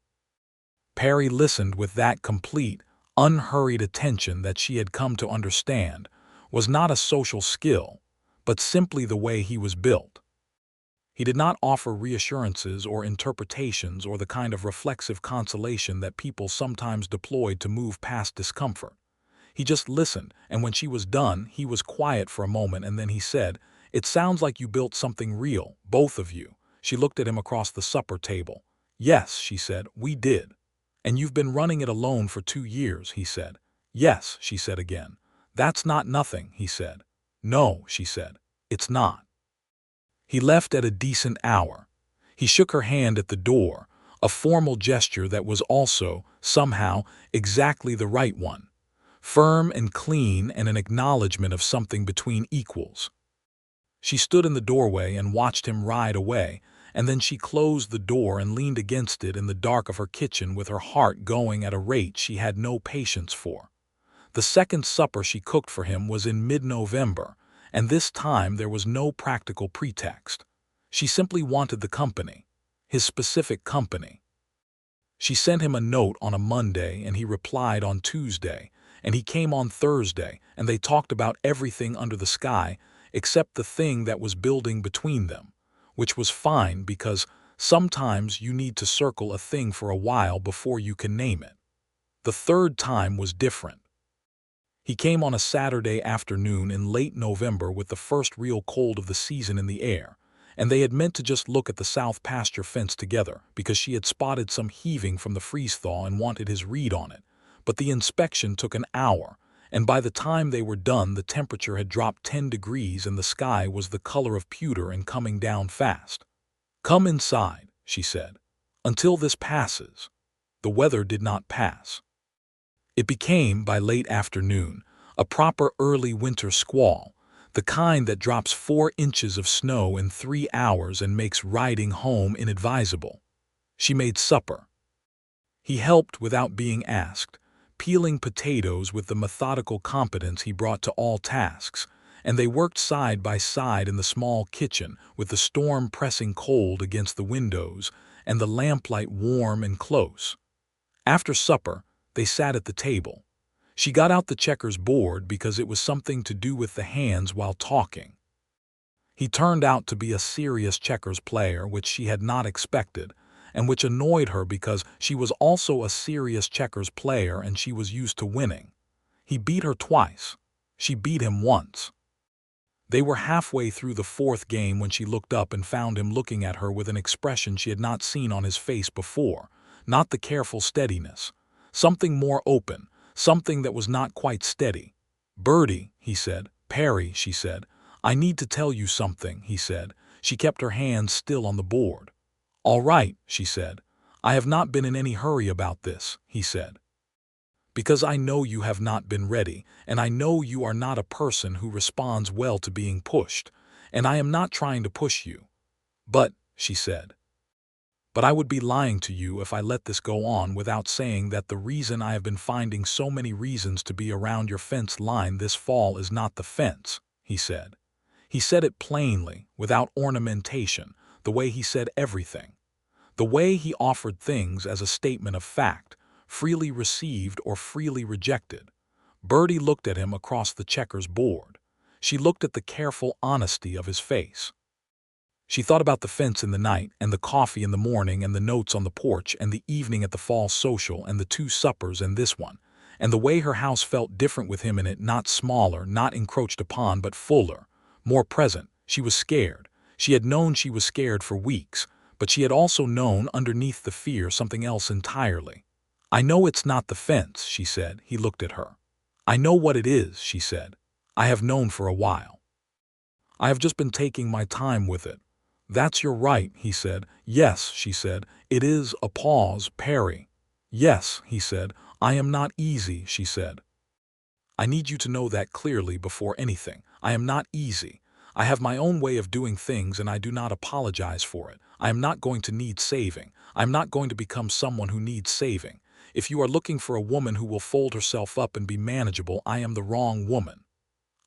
Perry listened with that complete, unhurried attention that she had come to understand was not a social skill, but simply the way he was built. He did not offer reassurances or interpretations or the kind of reflexive consolation that people sometimes deployed to move past discomfort. He just listened, and when she was done, he was quiet for a moment, and then he said, "It sounds like you built something real, both of you." She looked at him across the supper table. "Yes," she said, "we did." "And you've been running it alone for 2 years," he said. "Yes," she said again. "That's not nothing," he said. "No," she said, "it's not." He left at a decent hour. He shook her hand at the door, a formal gesture that was also, somehow, exactly the right one, firm and clean and an acknowledgement of something between equals. She stood in the doorway and watched him ride away, and then she closed the door and leaned against it in the dark of her kitchen with her heart going at a rate she had no patience for. The second supper she cooked for him was in mid-November, and this time there was no practical pretext. She simply wanted the company, his specific company. She sent him a note on a Monday, and he replied on Tuesday, and he came on Thursday, and they talked about everything under the sky except the thing that was building between them, which was fine because sometimes you need to circle a thing for a while before you can name it. The third time was different. He came on a Saturday afternoon in late November with the first real cold of the season in the air, and they had meant to just look at the south pasture fence together because she had spotted some heaving from the freeze-thaw and wanted his read on it. But the inspection took an hour, and by the time they were done the temperature had dropped 10 degrees and the sky was the color of pewter and coming down fast. "Come inside," she said, "until this passes." The weather did not pass. It became, by late afternoon, a proper early winter squall, the kind that drops 4 inches of snow in 3 hours and makes riding home inadvisable. She made supper. He helped without being asked, peeling potatoes with the methodical competence he brought to all tasks, and they worked side by side in the small kitchen with the storm pressing cold against the windows and the lamplight warm and close. After supper, they sat at the table. She got out the checkers board because it was something to do with the hands while talking. He turned out to be a serious checkers player, which she had not expected, and which annoyed her because she was also a serious checkers player and she was used to winning. He beat her twice. She beat him once. They were halfway through the fourth game when she looked up and found him looking at her with an expression she had not seen on his face before, not the careful steadiness. Something more open, something that was not quite steady. "Birdie," he said. "Perry," she said. "I need to tell you something," he said. She kept her hands still on the board. "All right," she said. "I have not been in any hurry about this," he said. "Because I know you have not been ready, and I know you are not a person who responds well to being pushed, and I am not trying to push you." "But," she said, "but I would be lying to you if I let this go on without saying that the reason I have been finding so many reasons to be around your fence line this fall is not the fence," he said. He said it plainly, without ornamentation, the way he said everything. The way he offered things as a statement of fact, freely received or freely rejected. Birdie looked at him across the checkers board. She looked at the careful honesty of his face. She thought about the fence in the night, and the coffee in the morning, and the notes on the porch, and the evening at the fall social, and the 2 suppers and this one, and the way her house felt different with him in it, not smaller, not encroached upon, but fuller, more present. She was scared. She had known she was scared for weeks, but she had also known underneath the fear something else entirely. "I know it's not the fence," she said. He looked at her. "I know what it is," she said. "I have known for a while. I have just been taking my time with it." "That's your right," he said. "Yes," she said. "It is." A pause. "Perry." "Yes," he said. "I am not easy," she said. "I need you to know that clearly before anything. I am not easy. I have my own way of doing things and I do not apologize for it. I am not going to need saving. I am not going to become someone who needs saving. If you are looking for a woman who will fold herself up and be manageable, I am the wrong woman."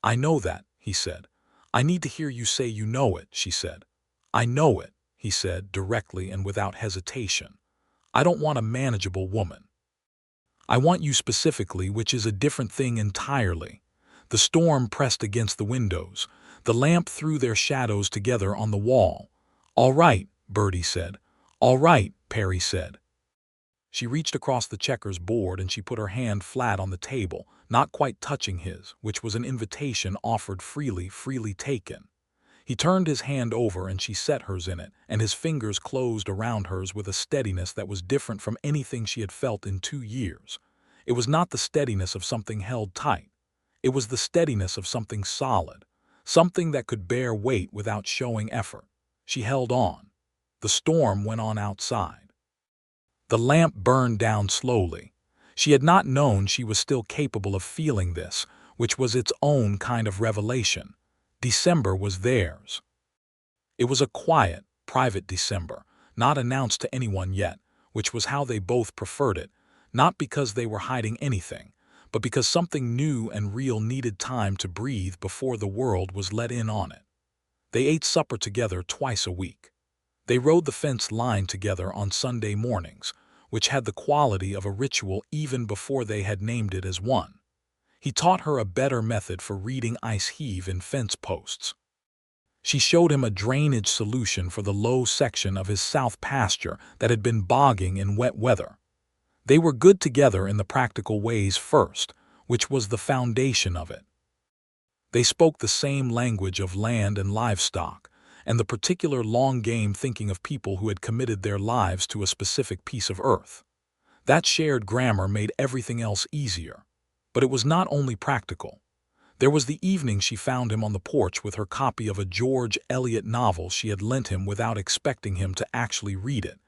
"I know that," he said. "I need to hear you say you know it," she said. "I know it," he said, directly and without hesitation. "I don't want a manageable woman. I want you specifically, which is a different thing entirely." The storm pressed against the windows. The lamp threw their shadows together on the wall. "All right," Birdie said. "All right," Perry said. She reached across the checkers board and she put her hand flat on the table, not quite touching his, which was an invitation offered freely, freely taken. He turned his hand over and she set hers in it, and his fingers closed around hers with a steadiness that was different from anything she had felt in 2 years. It was not the steadiness of something held tight. It was the steadiness of something solid, something that could bear weight without showing effort. She held on. The storm went on outside. The lamp burned down slowly. She had not known she was still capable of feeling this, which was its own kind of revelation. December was theirs. It was a quiet, private December, not announced to anyone yet, which was how they both preferred it, not because they were hiding anything, but because something new and real needed time to breathe before the world was let in on it. They ate supper together twice a week. They rode the fence line together on Sunday mornings, which had the quality of a ritual even before they had named it as one. He taught her a better method for reading ice heave in fence posts. She showed him a drainage solution for the low section of his south pasture that had been bogging in wet weather. They were good together in the practical ways first, which was the foundation of it. They spoke the same language of land and livestock, and the particular long-game thinking of people who had committed their lives to a specific piece of earth. That shared grammar made everything else easier. But it was not only practical. There was the evening she found him on the porch with her copy of a George Eliot novel she had lent him without expecting him to actually read it,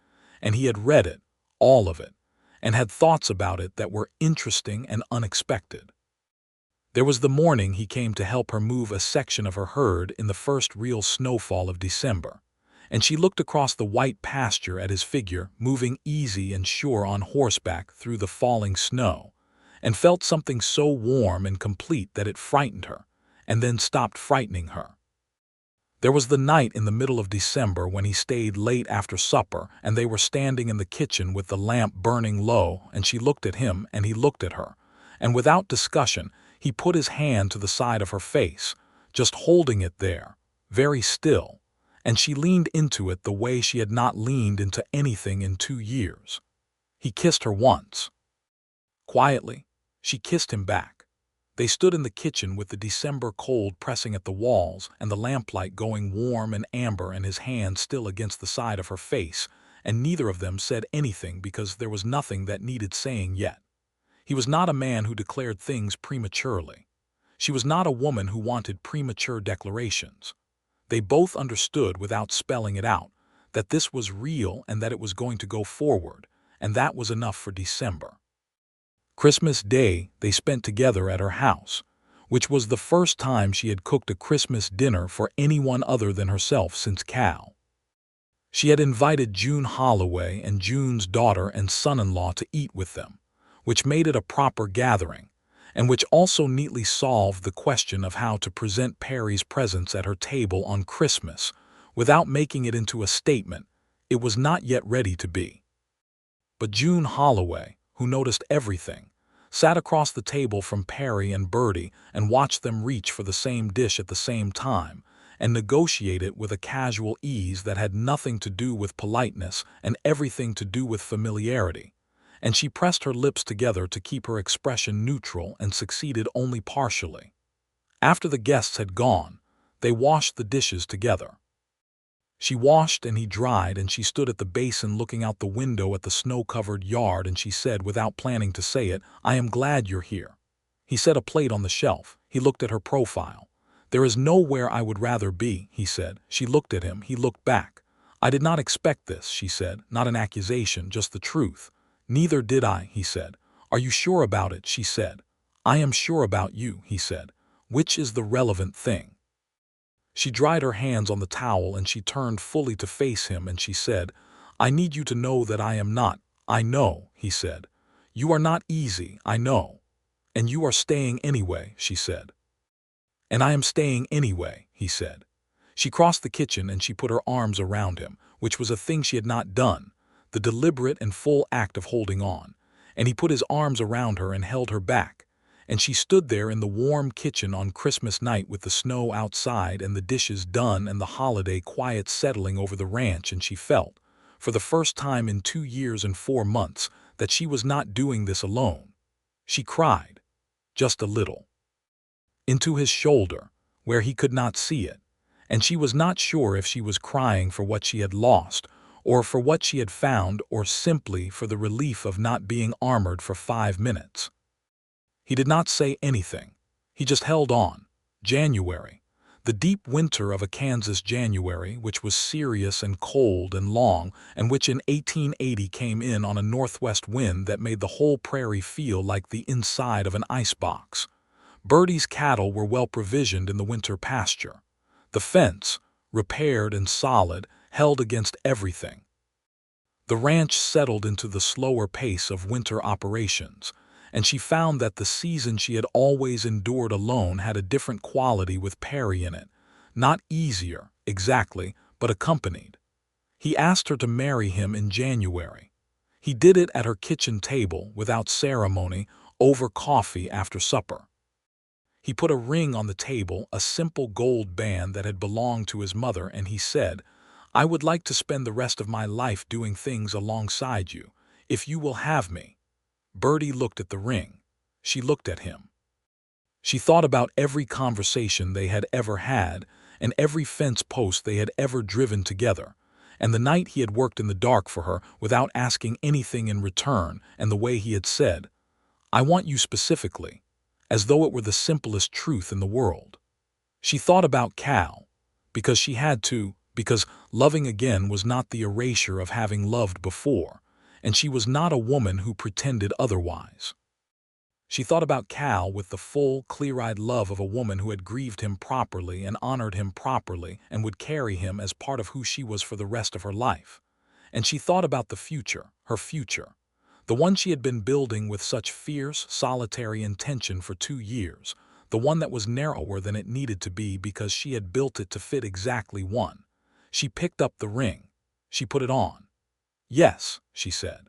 and he had read it, all of it, and had thoughts about it that were interesting and unexpected. There was the morning he came to help her move a section of her herd in the first real snowfall of December, and she looked across the white pasture at his figure moving easy and sure on horseback through the falling snow, and felt something so warm and complete that it frightened her, and then stopped frightening her. There was the night in the middle of December when he stayed late after supper and they were standing in the kitchen with the lamp burning low, and she looked at him and he looked at her, and without discussion, he put his hand to the side of her face, just holding it there, very still, and she leaned into it the way she had not leaned into anything in 2 years. He kissed her once. Quietly, she kissed him back. They stood in the kitchen with the December cold pressing at the walls and the lamplight going warm and amber and his hand still against the side of her face, and neither of them said anything because there was nothing that needed saying yet. He was not a man who declared things prematurely. She was not a woman who wanted premature declarations. They both understood without spelling it out that this was real and that it was going to go forward, and that was enough for December. Christmas Day they spent together at her house, which was the first time she had cooked a Christmas dinner for anyone other than herself since Cal. She had invited June Holloway and June's daughter and son-in-law to eat with them, which made it a proper gathering, and which also neatly solved the question of how to present Perry's presents at her table on Christmas without making it into a statement it was not yet ready to be. But June Holloway, who noticed everything, sat across the table from Perry and Birdie and watched them reach for the same dish at the same time and negotiate it with a casual ease that had nothing to do with politeness and everything to do with familiarity. And she pressed her lips together to keep her expression neutral and succeeded only partially. After the guests had gone, they washed the dishes together. She washed and he dried, and she stood at the basin looking out the window at the snow-covered yard, and she said, without planning to say it, "I am glad you're here." He set a plate on the shelf. He looked at her profile. "There is nowhere I would rather be," he said. She looked at him. He looked back. "I did not expect this," she said. "Not an accusation, just the truth." "Neither did I," he said. "Are you sure about it?" she said. "I am sure about you," he said. "Which is the relevant thing?" She dried her hands on the towel and she turned fully to face him and she said, "I need you to know that I am not." "I know," he said. "You are not easy, I know. And you are staying anyway," she said. "And I am staying anyway," he said. She crossed the kitchen and she put her arms around him, which was a thing she had not done, the deliberate and full act of holding on. And he put his arms around her and held her back. And she stood there in the warm kitchen on Christmas night with the snow outside and the dishes done and the holiday quiet settling over the ranch, and she felt, for the first time in 2 years and 4 months, that she was not doing this alone. She cried, just a little, into his shoulder, where he could not see it, and she was not sure if she was crying for what she had lost, or for what she had found, or simply for the relief of not being armored for 5 minutes. He did not say anything. He just held on. January. The deep winter of a Kansas January, which was serious and cold and long, and which in 1880 came in on a northwest wind that made the whole prairie feel like the inside of an icebox. Birdie's cattle were well provisioned in the winter pasture. The fence, repaired and solid, held against everything. The ranch settled into the slower pace of winter operations, and she found that the season she had always endured alone had a different quality with Perry in it. Not easier, exactly, but accompanied. He asked her to marry him in January. He did it at her kitchen table, without ceremony, over coffee after supper. He put a ring on the table, a simple gold band that had belonged to his mother, and he said, "I would like to spend the rest of my life doing things alongside you, if you will have me." Birdie looked at the ring. She looked at him. She thought about every conversation they had ever had and every fence post they had ever driven together, and the night he had worked in the dark for her without asking anything in return, and the way he had said, "I want you specifically," as though it were the simplest truth in the world. She thought about Cal, because she had to, because loving again was not the erasure of having loved before, and she was not a woman who pretended otherwise. She thought about Cal with the full, clear-eyed love of a woman who had grieved him properly and honored him properly and would carry him as part of who she was for the rest of her life. And she thought about the future, her future, the one she had been building with such fierce, solitary intention for 2 years, the one that was narrower than it needed to be because she had built it to fit exactly one. She picked up the ring. She put it on. "Yes," she said.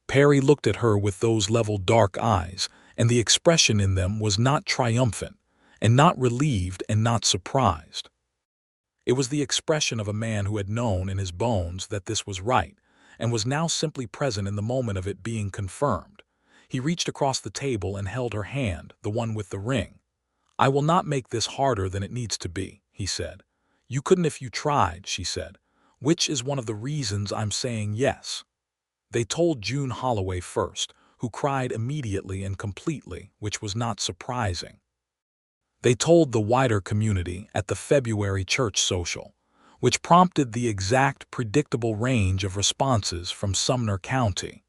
Perry looked at her with those level dark eyes, and the expression in them was not triumphant, and not relieved, and not surprised. It was the expression of a man who had known in his bones that this was right, and was now simply present in the moment of it being confirmed. He reached across the table and held her hand, the one with the ring. "I will not make this harder than it needs to be," he said. "You couldn't if you tried," she said, "which is one of the reasons I'm saying yes." They told June Holloway first, who cried immediately and completely, which was not surprising. They told the wider community at the February church social, which prompted the exact predictable range of responses from Sumner County.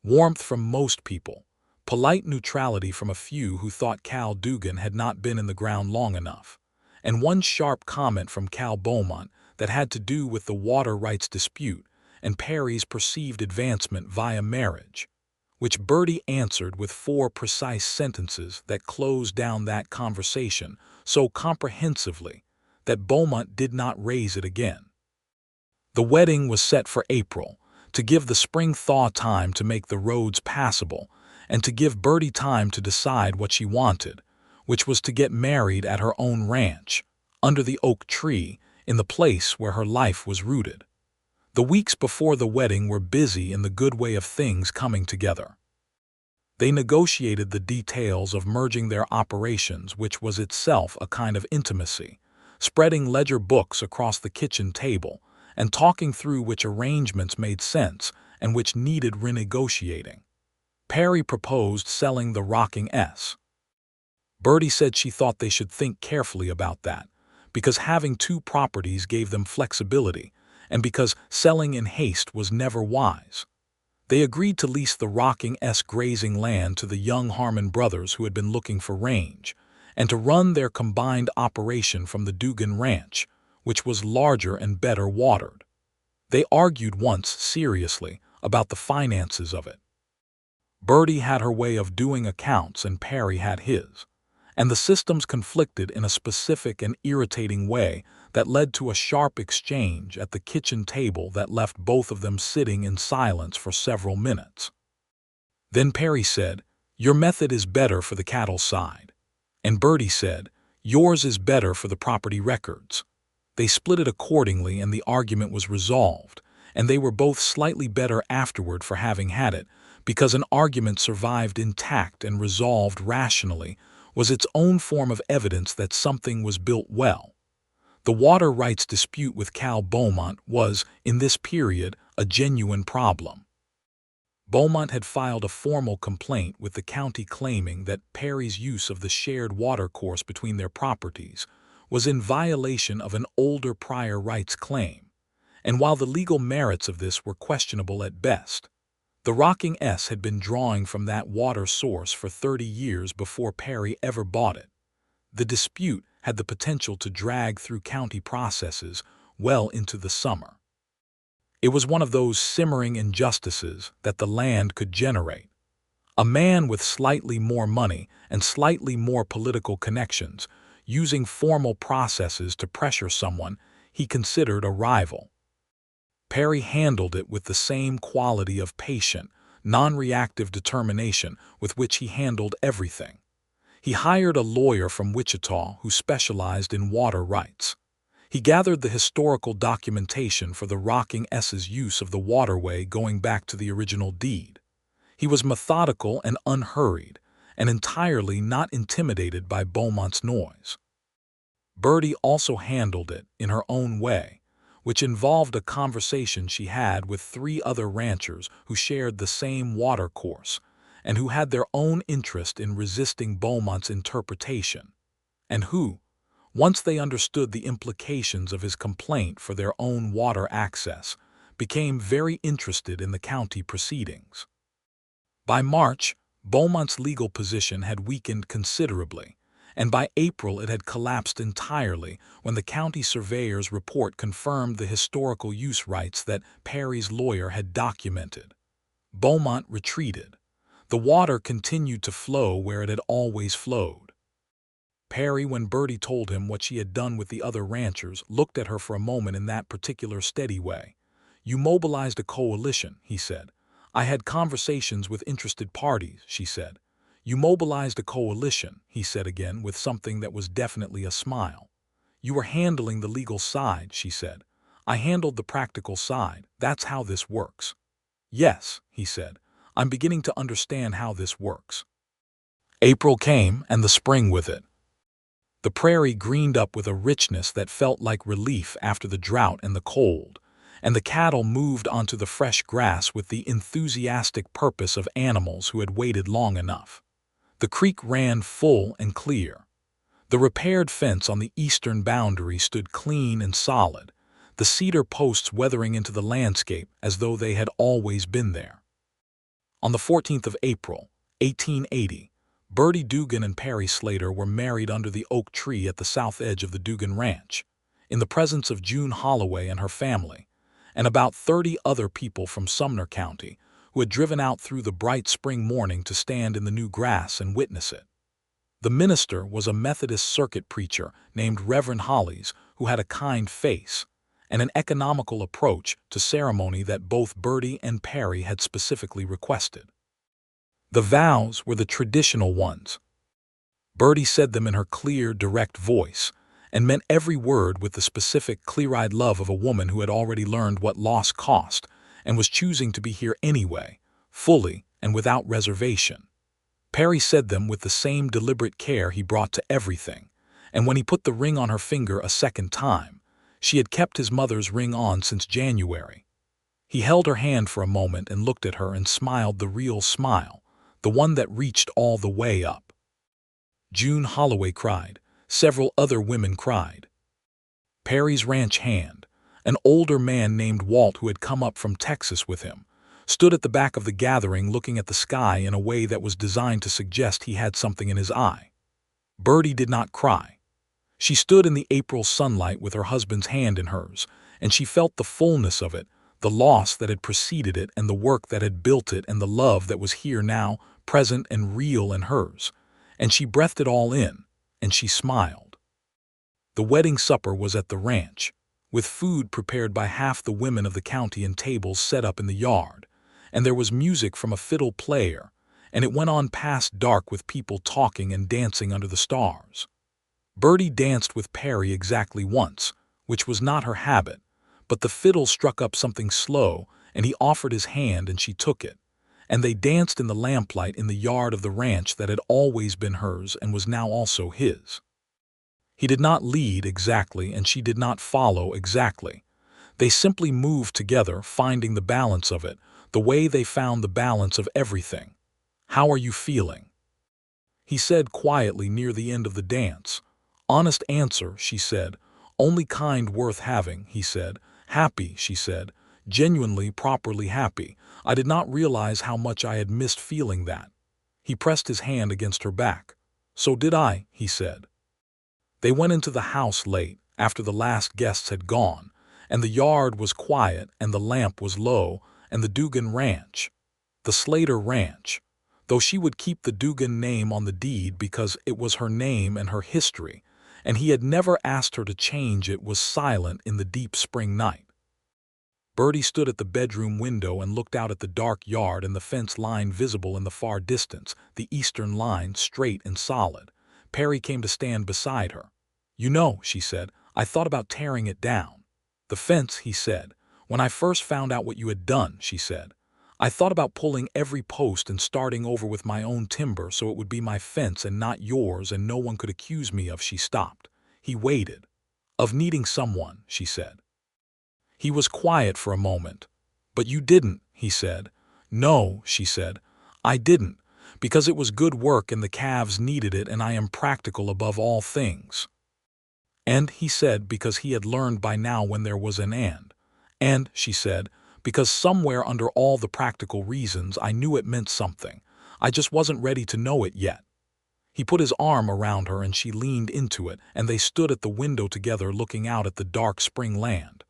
Warmth from most people, polite neutrality from a few who thought Cal Dugan had not been in the ground long enough, and one sharp comment from Cal Beaumont that had to do with the water rights dispute and Perry's perceived advancement via marriage, which Birdie answered with 4 precise sentences that closed down that conversation so comprehensively that Beaumont did not raise it again. The wedding was set for April, to give the spring thaw time to make the roads passable, and to give Birdie time to decide what she wanted, which was to get married at her own ranch, under the oak tree, in the place where her life was rooted. The weeks before the wedding were busy in the good way of things coming together. They negotiated the details of merging their operations, which was itself a kind of intimacy, spreading ledger books across the kitchen table, and talking through which arrangements made sense and which needed renegotiating. Perry proposed selling the Rocking S. Birdie said she thought they should think carefully about that, because having 2 properties gave them flexibility, and because selling in haste was never wise. They agreed to lease the Rocking S grazing land to the young Harmon brothers who had been looking for range, and to run their combined operation from the Dugan Ranch, which was larger and better watered. They argued once seriously about the finances of it. Birdie had her way of doing accounts and Perry had his, and the systems conflicted in a specific and irritating way that led to a sharp exchange at the kitchen table that left both of them sitting in silence for several minutes. Then Perry said, "Your method is better for the cattle side." And Birdie said, "Yours is better for the property records." They split it accordingly and the argument was resolved, and they were both slightly better afterward for having had it, because an argument survived intact and resolved rationally was its own form of evidence that something was built well. The water rights dispute with Cal Beaumont was, in this period, a genuine problem. Beaumont had filed a formal complaint with the county claiming that Perry's use of the shared watercourse between their properties was in violation of an older prior rights claim, and while the legal merits of this were questionable at best, the Rocking S had been drawing from that water source for 30 years before Perry ever bought it. The dispute had the potential to drag through county processes well into the summer. It was one of those simmering injustices that the land could generate. A man with slightly more money and slightly more political connections, using formal processes to pressure someone he considered a rival. Perry handled it with the same quality of patient, non-reactive determination with which he handled everything. He hired a lawyer from Wichita who specialized in water rights. He gathered the historical documentation for the Rocking S's use of the waterway going back to the original deed. He was methodical and unhurried, and entirely not intimidated by Beaumont's noise. Birdie also handled it in her own way, which involved a conversation she had with 3 other ranchers who shared the same watercourse, and who had their own interest in resisting Beaumont's interpretation, and who, once they understood the implications of his complaint for their own water access, became very interested in the county proceedings. By March, Beaumont's legal position had weakened considerably, and by April it had collapsed entirely when the county surveyor's report confirmed the historical use rights that Perry's lawyer had documented. Beaumont retreated. The water continued to flow where it had always flowed. Perry, when Birdie told him what she had done with the other ranchers, looked at her for a moment in that particular steady way. "You mobilized a coalition," he said. "I had conversations with interested parties," she said. You mobilized a coalition, he said again, with something that was definitely a smile. You were handling the legal side, she said. I handled the practical side. That's how this works. Yes, he said. I'm beginning to understand how this works. April came, and the spring with it. The prairie greened up with a richness that felt like relief after the drought and the cold, and the cattle moved onto the fresh grass with the enthusiastic purpose of animals who had waited long enough. The creek ran full and clear. The repaired fence on the eastern boundary stood clean and solid, the cedar posts weathering into the landscape as though they had always been there. On the 14th of April, 1880, Birdie Dugan and Perry Slater were married under the oak tree at the south edge of the Dugan Ranch, in the presence of June Holloway and her family, and about 30 other people from Sumner County who had driven out through the bright spring morning to stand in the new grass and witness it. The minister was a Methodist circuit preacher named Reverend Hollies, who had a kind face and an economical approach to ceremony that both Birdie and Perry had specifically requested. The vows were the traditional ones. Birdie said them in her clear, direct voice, and meant every word with the specific, clear-eyed love of a woman who had already learned what loss cost and was choosing to be here anyway, fully and without reservation. Perry said them with the same deliberate care he brought to everything, and when he put the ring on her finger a second time, she had kept his mother's ring on since January. He held her hand for a moment and looked at her and smiled the real smile, the one that reached all the way up. June Holloway cried. Several other women cried. Perry's ranch hand, an older man named Walt who had come up from Texas with him, stood at the back of the gathering looking at the sky in a way that was designed to suggest he had something in his eye. Birdie did not cry. She stood in the April sunlight with her husband's hand in hers, and she felt the fullness of it, the loss that had preceded it and the work that had built it and the love that was here now, present and real in hers, and she breathed it all in, and she smiled. The wedding supper was at the ranch, with food prepared by half the women of the county and tables set up in the yard, and there was music from a fiddle player, and it went on past dark with people talking and dancing under the stars. Birdie danced with Perry exactly once, which was not her habit, but the fiddle struck up something slow, and he offered his hand and she took it, and they danced in the lamplight in the yard of the ranch that had always been hers and was now also his. He did not lead exactly and she did not follow exactly. They simply moved together, finding the balance of it, the way they found the balance of everything. "How are you feeling?" he said quietly near the end of the dance. "Honest answer," she said. "Only kind worth having," he said. "Happy," she said. "Genuinely, properly happy. I did not realize how much I had missed feeling that." He pressed his hand against her back. "So did I," he said. They went into the house late, after the last guests had gone, and the yard was quiet and the lamp was low, and the Dugan ranch, the Slater ranch, though she would keep the Dugan name on the deed because it was her name and her history, and he had never asked her to change it, was silent in the deep spring night. Birdie stood at the bedroom window and looked out at the dark yard and the fence line visible in the far distance, the eastern line straight and solid. Perry came to stand beside her. "You know," she said, "I thought about tearing it down." "The fence," he said. "When I first found out what you had done," she said, "I thought about pulling every post and starting over with my own timber so it would be my fence and not yours and no one could accuse me of." She stopped. He waited. "Of needing someone," she said. He was quiet for a moment. "But you didn't," he said. "No," she said, "I didn't, because it was good work and the calves needed it and I am practical above all things." "And," he said, because he had learned by now when there was an and. "And," she said, because somewhere under all the practical reasons I knew it meant something. I just wasn't ready to know it yet." He put his arm around her and she leaned into it, and they stood at the window together looking out at the dark spring land.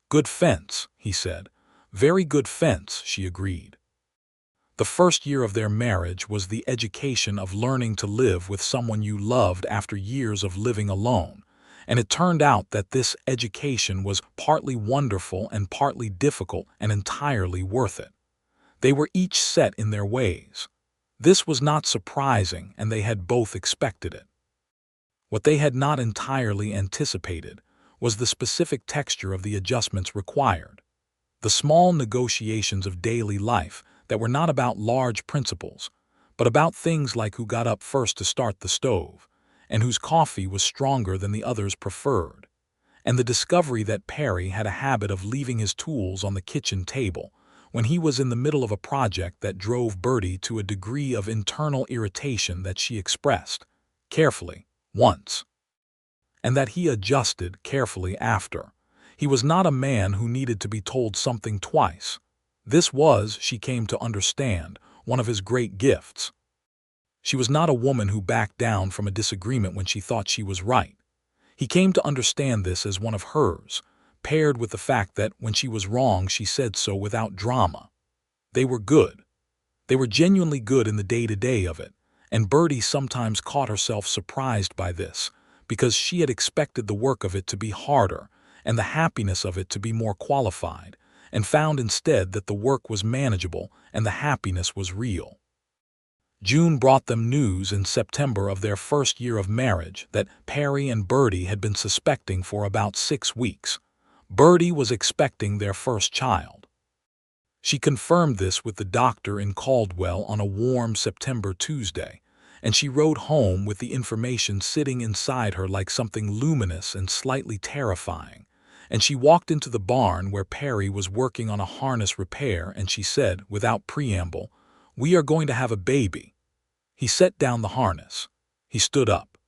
"Good fence," he said. "Very good fence," she agreed. The first year of their marriage was the education of learning to live with someone you loved after years of living alone, and it turned out that this education was partly wonderful and partly difficult and entirely worth it. They were each set in their ways. This was not surprising, and they had both expected it. What they had not entirely anticipated was the specific texture of the adjustments required. The small negotiations of daily life that were not about large principles, but about things like who got up first to start the stove, and whose coffee was stronger than the others preferred, and the discovery that Perry had a habit of leaving his tools on the kitchen table when he was in the middle of a project that drove Birdie to a degree of internal irritation that she expressed, carefully, once, and that he adjusted carefully after. He was not a man who needed to be told something twice. This was, she came to understand, one of his great gifts. She was not a woman who backed down from a disagreement when she thought she was right. He came to understand this as one of hers, paired with the fact that when she was wrong she said so without drama. They were good. They were genuinely good in the day-to-day of it, and Birdie sometimes caught herself surprised by this, because she had expected the work of it to be harder and the happiness of it to be more qualified, and found instead that the work was manageable and the happiness was real. June brought them news in September of their first year of marriage that Perry and Birdie had been suspecting for about 6 weeks. Birdie was expecting their first child. She confirmed this with the doctor in Caldwell on a warm September Tuesday, and she rode home with the information sitting inside her like something luminous and slightly terrifying. And she walked into the barn where Perry was working on a harness repair, and she said, without preamble, "We are going to have a baby." He set down the harness. He stood up.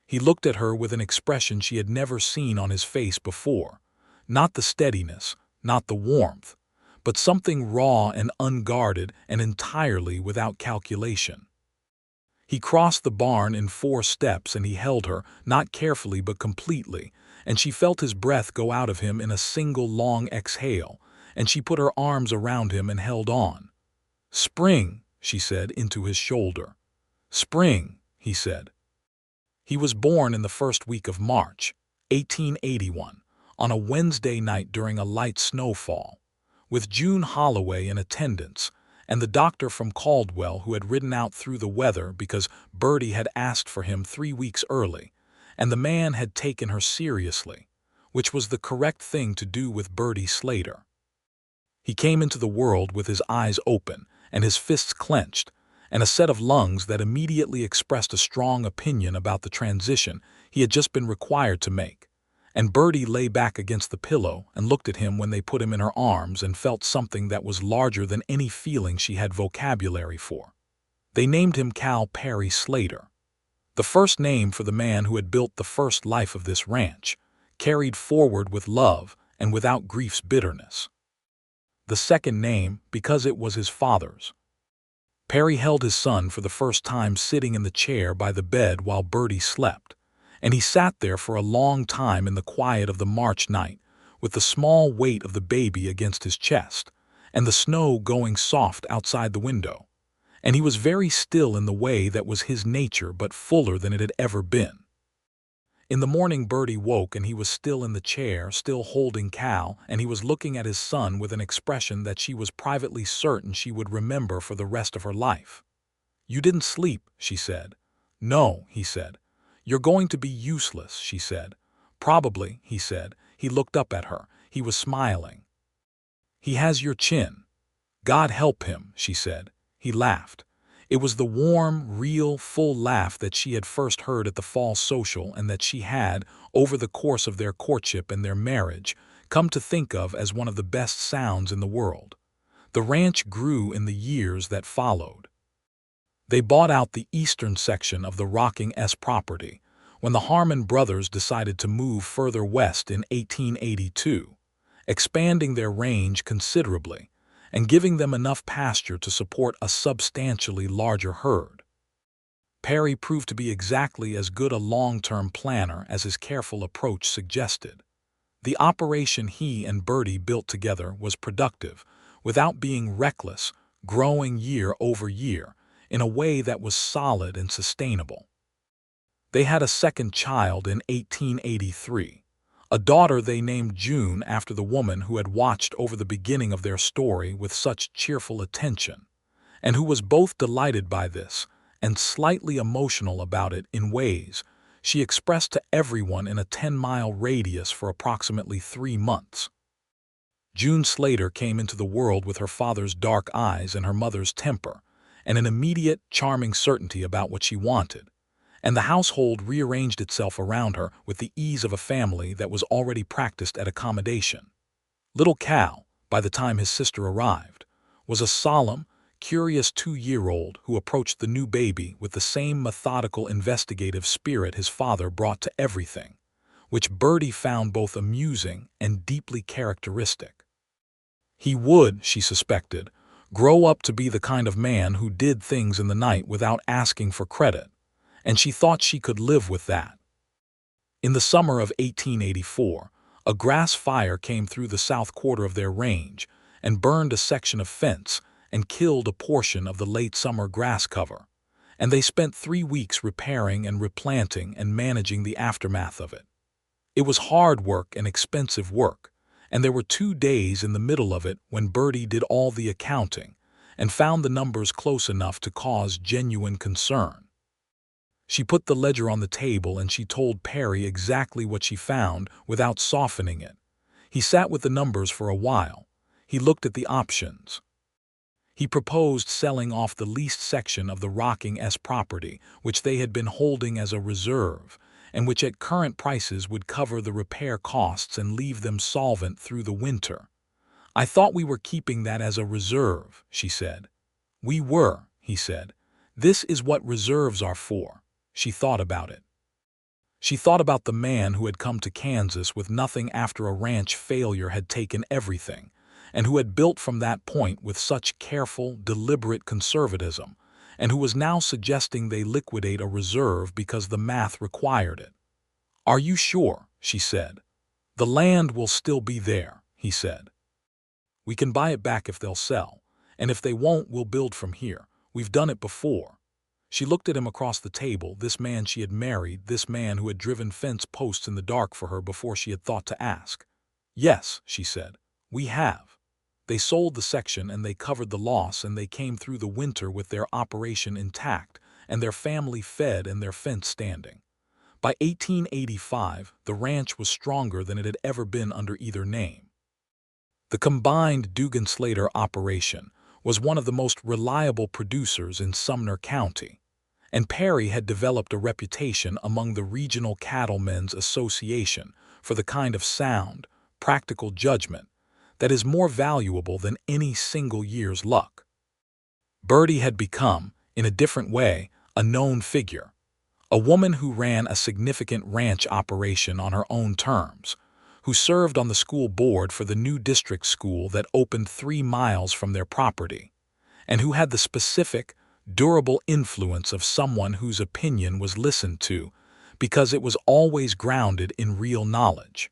He looked at her with an expression she had never seen on his face before. Not the steadiness, not the warmth, but something raw and unguarded and entirely without calculation. He crossed the barn in 4 steps, and he held her, not carefully but completely, and she felt his breath go out of him in a single long exhale, and she put her arms around him and held on. "Spring," she said, into his shoulder. "Spring," he said. He was born in the first week of March, 1881, on a Wednesday night during a light snowfall, with June Holloway in attendance, and the doctor from Caldwell who had ridden out through the weather because Birdie had asked for him 3 weeks early, and the man had taken her seriously, which was the correct thing to do with Perry Slater. He came into the world with his eyes open and his fists clenched, and a set of lungs that immediately expressed a strong opinion about the transition he had just been required to make. And Birdie lay back against the pillow and looked at him when they put him in her arms and felt something that was larger than any feeling she had vocabulary for. They named him Cal Perry Slater, the first name for the man who had built the first life of this ranch, carried forward with love and without grief's bitterness. The second name because it was his father's. Perry held his son for the first time sitting in the chair by the bed while Birdie slept, and he sat there for a long time in the quiet of the March night, with the small weight of the baby against his chest, and the snow going soft outside the window. And he was very still in the way that was his nature, but fuller than it had ever been. In the morning Birdie woke, and he was still in the chair, still holding Cal, and he was looking at his son with an expression that she was privately certain she would remember for the rest of her life. "You didn't sleep," she said. "No," he said. "You're going to be useless," she said. "Probably," he said. He looked up at her. He was smiling. "He has your chin." "God help him," she said. He laughed. It was the warm, real, full laugh that she had first heard at the fall social, and that she had, over the course of their courtship and their marriage, come to think of as one of the best sounds in the world. The ranch grew in the years that followed. They bought out the eastern section of the Rocking S property when the Harmon brothers decided to move further west in 1882, expanding their range considerably and giving them enough pasture to support a substantially larger herd. Perry proved to be exactly as good a long-term planner as his careful approach suggested. The operation he and Birdie built together was productive, without being reckless, growing year over year, in a way that was solid and sustainable. They had a second child in 1883, a daughter they named June after the woman who had watched over the beginning of their story with such cheerful attention, and who was both delighted by this and slightly emotional about it in ways she expressed to everyone in a 10-mile radius for approximately 3 months. June Slater came into the world with her father's dark eyes and her mother's temper, and an immediate, charming certainty about what she wanted, and the household rearranged itself around her with the ease of a family that was already practiced at accommodation. Little Cal, by the time his sister arrived, was a solemn, curious 2-year-old who approached the new baby with the same methodical, investigative spirit his father brought to everything, which Birdie found both amusing and deeply characteristic. He would, she suspected, grow up to be the kind of man who did things in the night without asking for credit, and she thought she could live with that. In the summer of 1884, a grass fire came through the south quarter of their range and burned a section of fence and killed a portion of the late summer grass cover, and they spent 3 weeks repairing and replanting and managing the aftermath of it. It was hard work and expensive work, and there were 2 days in the middle of it when Birdie did all the accounting and found the numbers close enough to cause genuine concern. She put the ledger on the table and she told Perry exactly what she found without softening it. He sat with the numbers for a while. He looked at the options. He proposed selling off the leased section of the Rocking S property, which they had been holding as a reserve, and which at current prices would cover the repair costs and leave them solvent through the winter. "I thought we were keeping that as a reserve," she said. "We were," he said. "This is what reserves are for." She thought about it. She thought about the man who had come to Kansas with nothing after a ranch failure had taken everything, and who had built from that point with such careful, deliberate conservatism, and who was now suggesting they liquidate a reserve because the math required it. "Are you sure?" she said. "The land will still be there," he said. "We can buy it back if they'll sell, and if they won't, we'll build from here. We've done it before." She looked at him across the table, this man she had married, this man who had driven fence posts in the dark for her before she had thought to ask. "Yes," she said, "we have. They sold the section and they covered the loss and they came through the winter with their operation intact and their family fed and their fence standing. By 1885, the ranch was stronger than it had ever been under either name. The combined Dugan-Slater operation was one of the most reliable producers in Sumner County, and Perry had developed a reputation among the Regional Cattlemen's Association for the kind of sound, practical judgment that is more valuable than any single year's luck. Birdie had become, in a different way, a known figure, a woman who ran a significant ranch operation on her own terms, who served on the school board for the new district school that opened 3 miles from their property, and who had the specific, durable influence of someone whose opinion was listened to because it was always grounded in real knowledge.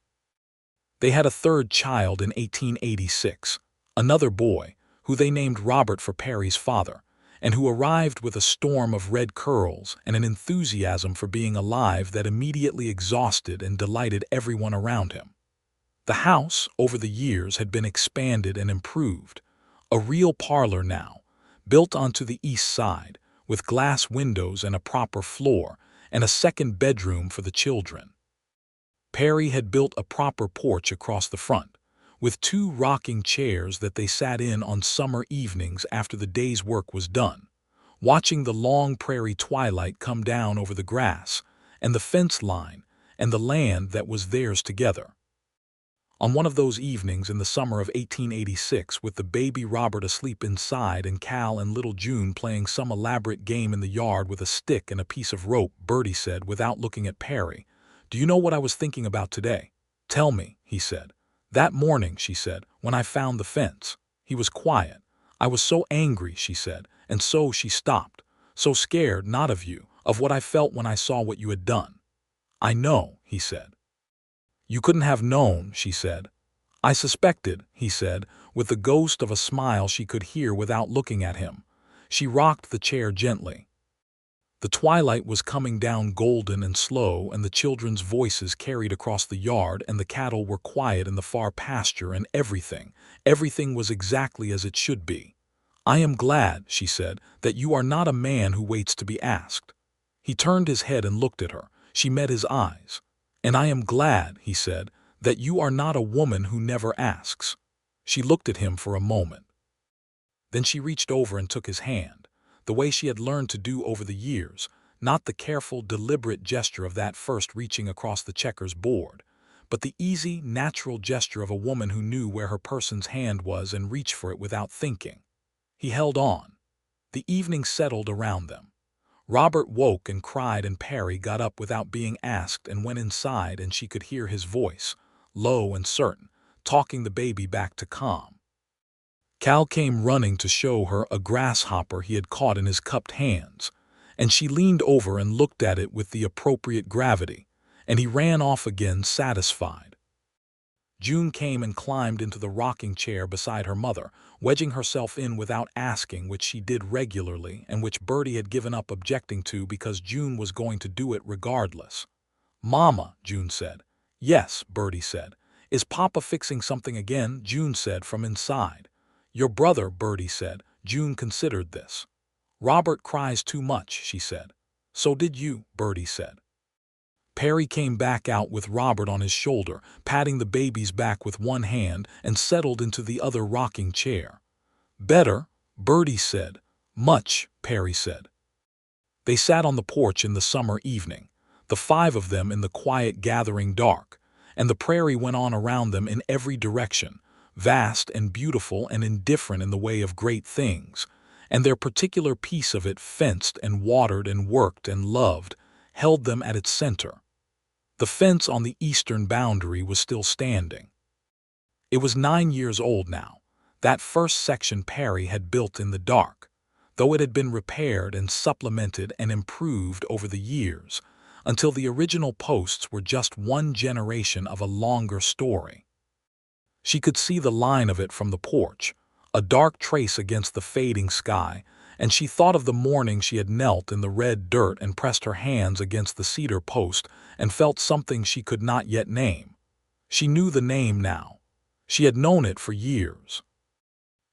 They had a 3rd child in 1886, another boy, who they named Robert for Perry's father, and who arrived with a storm of red curls and an enthusiasm for being alive that immediately exhausted and delighted everyone around him. The house, over the years, had been expanded and improved, a real parlor now, built onto the east side, with glass windows and a proper floor, and a 2nd bedroom for the children. Perry had built a proper porch across the front, with 2 rocking chairs that they sat in on summer evenings after the day's work was done, watching the long prairie twilight come down over the grass and the fence line and the land that was theirs together. On one of those evenings in the summer of 1886, with the baby Robert asleep inside and Cal and little June playing some elaborate game in the yard with a stick and a piece of rope, Birdie said, without looking at Perry, "Do you know what I was thinking about today?" "Tell me," he said. "That morning," she said, "when I found the fence." He was quiet. "I was so angry," she said, and so she stopped. "So scared, not of you, of what I felt when I saw what you had done." "I know," he said. "You couldn't have known," she said. "I suspected," he said, with the ghost of a smile she could hear without looking at him. She rocked the chair gently. The twilight was coming down golden and slow, and the children's voices carried across the yard, and the cattle were quiet in the far pasture, and everything was exactly as it should be. "I am glad," she said, "that you are not a man who waits to be asked." He turned his head and looked at her. She met his eyes. "And I am glad," he said, "that you are not a woman who never asks." She looked at him for a moment. Then she reached over and took his hand, the way she had learned to do over the years, not the careful, deliberate gesture of that first reaching across the checkers board, but the easy, natural gesture of a woman who knew where her person's hand was and reached for it without thinking. He held on. The evening settled around them. Robert woke and cried, and Perry got up without being asked and went inside, and she could hear his voice, low and certain, talking the baby back to calm. Cal came running to show her a grasshopper he had caught in his cupped hands, and she leaned over and looked at it with the appropriate gravity, and he ran off again, satisfied. June came and climbed into the rocking chair beside her mother, wedging herself in without asking, which she did regularly and which Birdie had given up objecting to because June was going to do it regardless. "Mama," June said. "Yes," Birdie said. "Is Papa fixing something again?" June said from inside. "Your brother," Birdie said. June considered this. "Robert cries too much," she said. "So did you," Birdie said. Perry came back out with Robert on his shoulder, patting the baby's back with one hand, and settled into the other rocking chair. "Better," Birdie said. "Much," Perry said. They sat on the porch in the summer evening, the five of them in the quiet gathering dark, and the prairie went on around them in every direction, vast and beautiful and indifferent in the way of great things, and their particular piece of it, fenced and watered and worked and loved, held them at its center. The fence on the eastern boundary was still standing. It was 9 years old now, that first section Perry had built in the dark, though it had been repaired and supplemented and improved over the years, until the original posts were just one generation of a longer story. She could see the line of it from the porch, a dark trace against the fading sky, and she thought of the morning she had knelt in the red dirt and pressed her hands against the cedar post and felt something she could not yet name. She knew the name now. She had known it for years.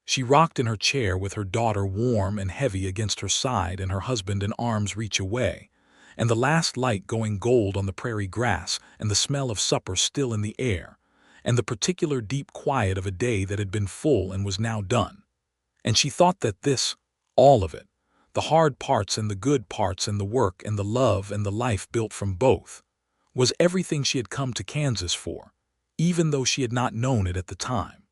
She rocked in her chair with her daughter warm and heavy against her side and her husband in arm's reach away, and the last light going gold on the prairie grass and the smell of supper still in the air, and the particular deep quiet of a day that had been full and was now done. And she thought that this, all of it, the hard parts and the good parts and the work and the love and the life built from both, was everything she had come to Kansas for, even though she had not known it at the time.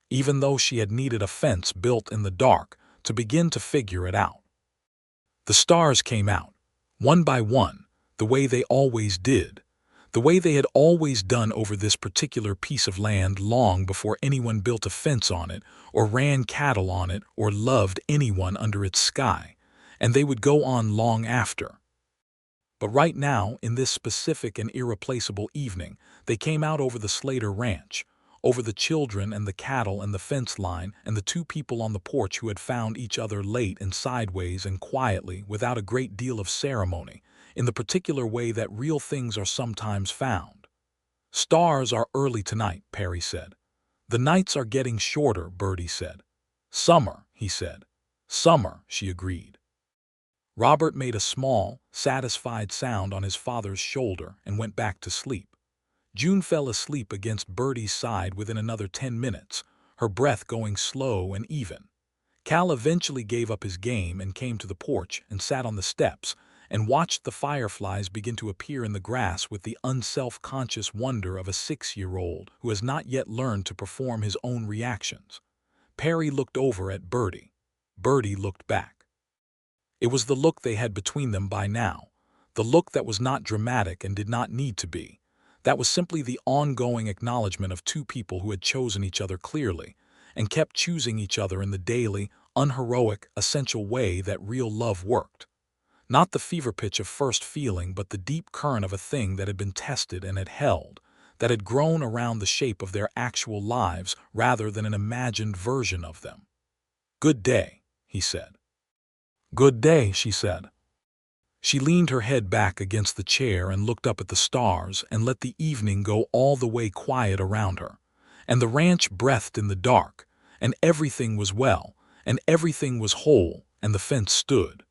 Even though she had needed a fence built in the dark to begin to figure it out. The stars came out, one by one, the way they always did, the way they had always done over this particular piece of land long before anyone built a fence on it, or ran cattle on it, or loved anyone under its sky, and they would go on long after. But right now, in this specific and irreplaceable evening, they came out over the Slater ranch, over the children and the cattle and the fence line and the two people on the porch who had found each other late and sideways and quietly, without a great deal of ceremony, in the particular way that real things are sometimes found. "Stars are early tonight," Perry said. "The nights are getting shorter," Birdie said. "Summer," he said. "Summer," she agreed. Robert made a small, satisfied sound on his father's shoulder and went back to sleep. June fell asleep against Birdie's side within another 10 minutes, her breath going slow and even. Cal eventually gave up his game and came to the porch and sat on the steps and watched the fireflies begin to appear in the grass with the unself-conscious wonder of a 6-year-old who has not yet learned to perform his own reactions. Perry looked over at Birdie. Birdie looked back. It was the look they had between them by now, the look that was not dramatic and did not need to be. That was simply the ongoing acknowledgement of two people who had chosen each other clearly and kept choosing each other in the daily, unheroic, essential way that real love worked. Not the fever pitch of first feeling, but the deep current of a thing that had been tested and had held, that had grown around the shape of their actual lives rather than an imagined version of them. "Good day," he said. "Good day," she said. She leaned her head back against the chair and looked up at the stars and let the evening go all the way quiet around her, and the ranch breathed in the dark, and everything was well, and everything was whole, and the fence stood.